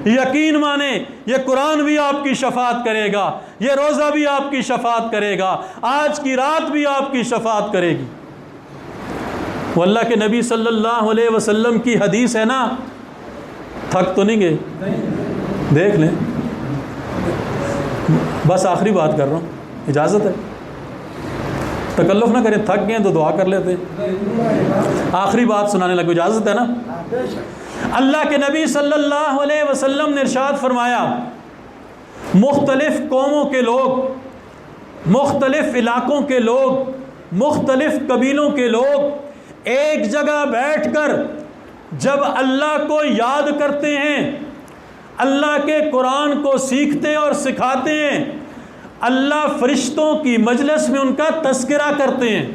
یقین مانیں یہ قرآن بھی آپ کی شفاعت کرے گا، یہ روزہ بھی آپ کی شفاعت کرے گا، آج کی رات بھی آپ کی شفاعت کرے گی۔ وہ اللہ کے نبی صلی اللہ علیہ وسلم کی حدیث ہے نا، تھک تو نہیں گئے؟ دیکھ لیں، بس آخری بات کر رہا ہوں، اجازت ہے؟ تکلف نہ کریں، تھک گئے تو دعا کر لیتے، آخری بات سنانے لگو، اجازت ہے نا؟ اللہ کے نبی صلی اللہ علیہ وسلم نے ارشاد فرمایا، مختلف قوموں کے لوگ، مختلف علاقوں کے لوگ، مختلف قبیلوں کے لوگ ایک جگہ بیٹھ کر جب اللہ کو یاد کرتے ہیں، اللہ کے قرآن کو سیکھتے اور سکھاتے ہیں، اللہ فرشتوں کی مجلس میں ان کا تذکرہ کرتے ہیں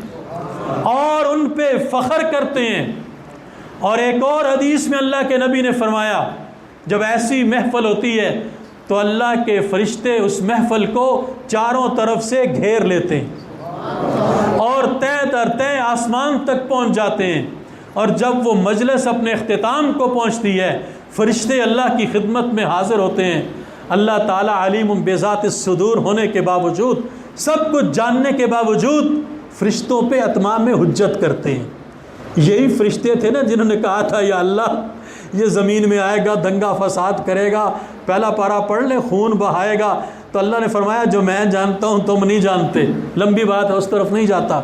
اور ان پہ فخر کرتے ہیں۔ اور ایک اور حدیث میں اللہ کے نبی نے فرمایا، جب ایسی محفل ہوتی ہے تو اللہ کے فرشتے اس محفل کو چاروں طرف سے گھیر لیتے ہیں اور تہ در تہ آسمان تک پہنچ جاتے ہیں۔ اور جب وہ مجلس اپنے اختتام کو پہنچتی ہے، فرشتے اللہ کی خدمت میں حاضر ہوتے ہیں۔ اللہ تعالیٰ علیم بذات الصدور ہونے کے باوجود، سب کچھ جاننے کے باوجود، فرشتوں پہ اتمام حجت کرتے ہیں۔ یہی فرشتے تھے نا جنہوں نے کہا تھا، یا اللہ یہ زمین میں آئے گا، دنگا فساد کرے گا، پہلا پارا پڑھ لیں، خون بہائے گا۔ تو اللہ نے فرمایا جو میں جانتا ہوں تم نہیں جانتے، لمبی بات ہے، اس طرف نہیں جاتا۔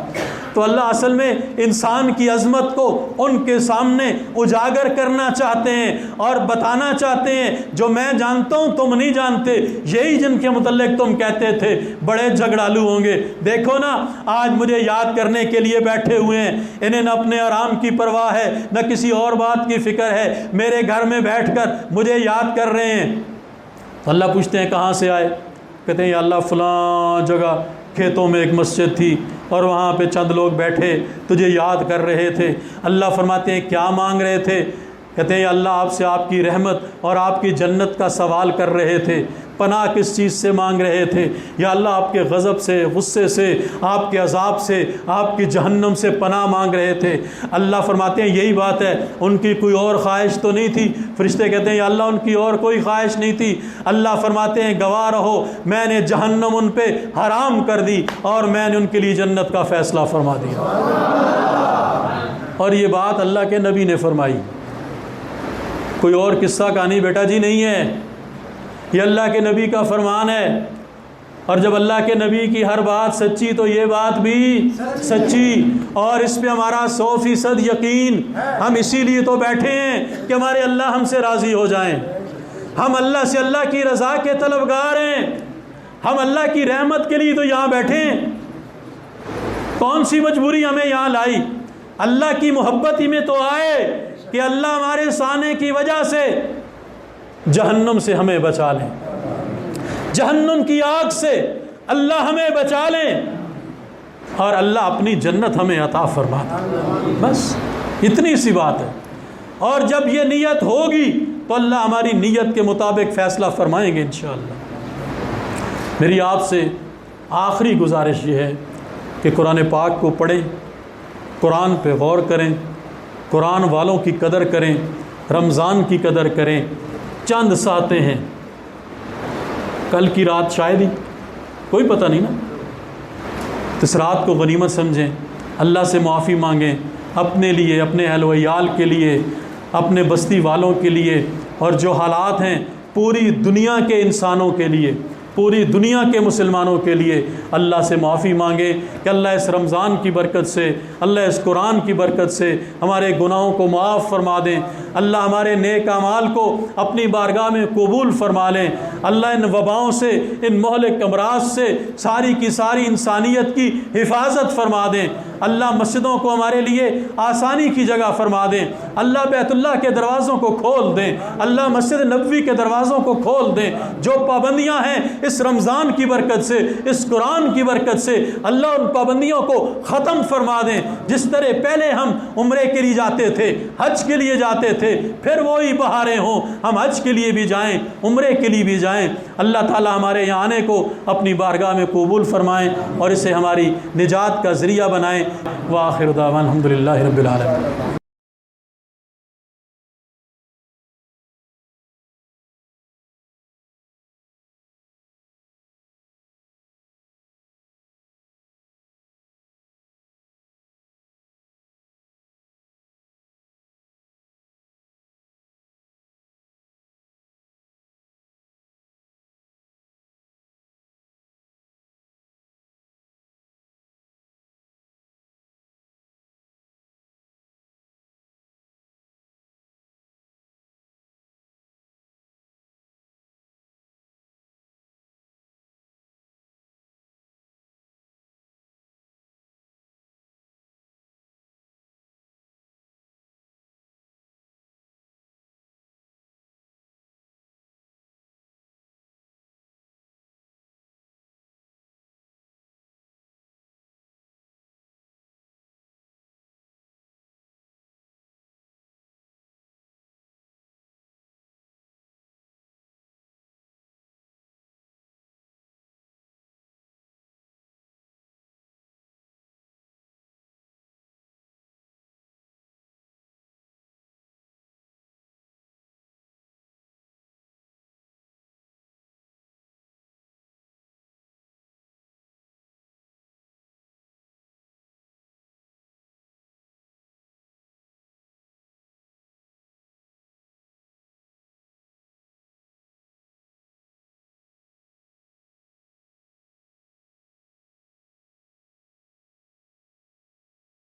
تو اللہ اصل میں انسان کی عظمت کو ان کے سامنے اجاگر کرنا چاہتے ہیں اور بتانا چاہتے ہیں، جو میں جانتا ہوں تم نہیں جانتے، یہی جن کے متعلق تم کہتے تھے بڑے جھگڑالو ہوں گے، دیکھو نا آج مجھے یاد کرنے کے لیے بیٹھے ہوئے ہیں، انہیں نہ اپنے آرام کی پرواہ ہے نہ کسی اور بات کی فکر ہے، میرے گھر میں بیٹھ کر مجھے یاد کر رہے ہیں۔ تو اللہ پوچھتے ہیں کہاں سے آئے؟ کہتے ہیں یا اللہ فلاں جگہ کھیتوں میں ایک مسجد تھی اور وہاں پہ چند لوگ بیٹھے تجھے یاد کر رہے تھے۔ اللہ فرماتے ہیں کیا مانگ رہے تھے؟ کہتے ہیں یا اللہ آپ سے آپ کی رحمت اور آپ کی جنت کا سوال کر رہے تھے۔ پناہ کس چیز سے مانگ رہے تھے؟ یا اللہ آپ کے غضب سے، غصے سے، آپ کے عذاب سے، آپ کی جہنم سے پناہ مانگ رہے تھے۔ اللہ فرماتے ہیں یہی بات ہے، ان کی کوئی اور خواہش تو نہیں تھی؟ فرشتے کہتے ہیں یا اللہ ان کی اور کوئی خواہش نہیں تھی۔ اللہ فرماتے ہیں گواہ رہو میں نے جہنم ان پہ حرام کر دی اور میں نے ان کے لیے جنت کا فیصلہ فرما دیا۔ اور یہ بات اللہ کے نبی نے فرمائی، کوئی اور قصہ کہانی بیٹا جی نہیں ہے، یہ اللہ کے نبی کا فرمان ہے۔ اور جب اللہ کے نبی کی ہر بات سچی تو یہ بات بھی سچی، اور اس پہ ہمارا 100% یقین۔ ہم اسی لیے تو بیٹھے ہیں کہ ہمارے اللہ ہم سے راضی ہو جائیں، ہم اللہ سے اللہ کی رضا کے طلبگار ہیں، ہم اللہ کی رحمت کے لیے تو یہاں بیٹھے ہیں۔ کون سی مجبوری ہمیں یہاں لائی؟ اللہ کی محبت ہی میں تو آئے کہ اللہ ہمارے سانے کی وجہ سے جہنم سے ہمیں بچا لیں، جہنم کی آگ سے اللہ ہمیں بچا لیں، اور اللہ اپنی جنت ہمیں عطا فرما دے۔ بس اتنی سی بات ہے۔ اور جب یہ نیت ہوگی تو اللہ ہماری نیت کے مطابق فیصلہ فرمائیں گے انشاءاللہ۔ میری آپ سے آخری گزارش یہ ہے کہ قرآن پاک کو پڑھیں، قرآن پہ غور کریں، قرآن والوں کی قدر کریں، رمضان کی قدر کریں۔ چند ساتیں ہیں، کل کی رات شاید ہی، کوئی پتہ نہیں نا، اس رات کو غنیمت سمجھیں، اللہ سے معافی مانگیں، اپنے لیے، اپنے اہل و عیال کے لیے، اپنے بستی والوں کے لیے، اور جو حالات ہیں پوری دنیا کے انسانوں کے لیے، پوری دنیا کے مسلمانوں کے لیے اللہ سے معافی مانگیں کہ اللہ اس رمضان کی برکت سے، اللہ اس قرآن کی برکت سے ہمارے گناہوں کو معاف فرما دیں، اللہ ہمارے نیک اعمال کو اپنی بارگاہ میں قبول فرما لیں، اللہ ان وباؤں سے، ان مہلک امراض سے ساری کی ساری انسانیت کی حفاظت فرما دیں، اللہ مسجدوں کو ہمارے لیے آسانی کی جگہ فرما دیں، اللہ بیت اللہ کے دروازوں کو کھول دیں، اللہ مسجد نبوی کے دروازوں کو کھول دیں، جو پابندیاں ہیں اس رمضان کی برکت سے، اس قرآن کی برکت سے اللہ ان پابندیوں کو ختم فرما دیں۔ جس طرح پہلے ہم عمرے کے لیے جاتے تھے، حج کے لیے جاتے تھے، پھر وہی بہاریں ہوں، ہم حج کے لیے بھی جائیں، عمرے کے لیے بھی جائیں، اللہ تعالی ہمارے یہاں آنے کو اپنی بارگاہ میں قبول فرمائیں اور اسے ہماری نجات کا ذریعہ بنائیں۔ وآخر دعوانا الحمدللہ رب العالمین۔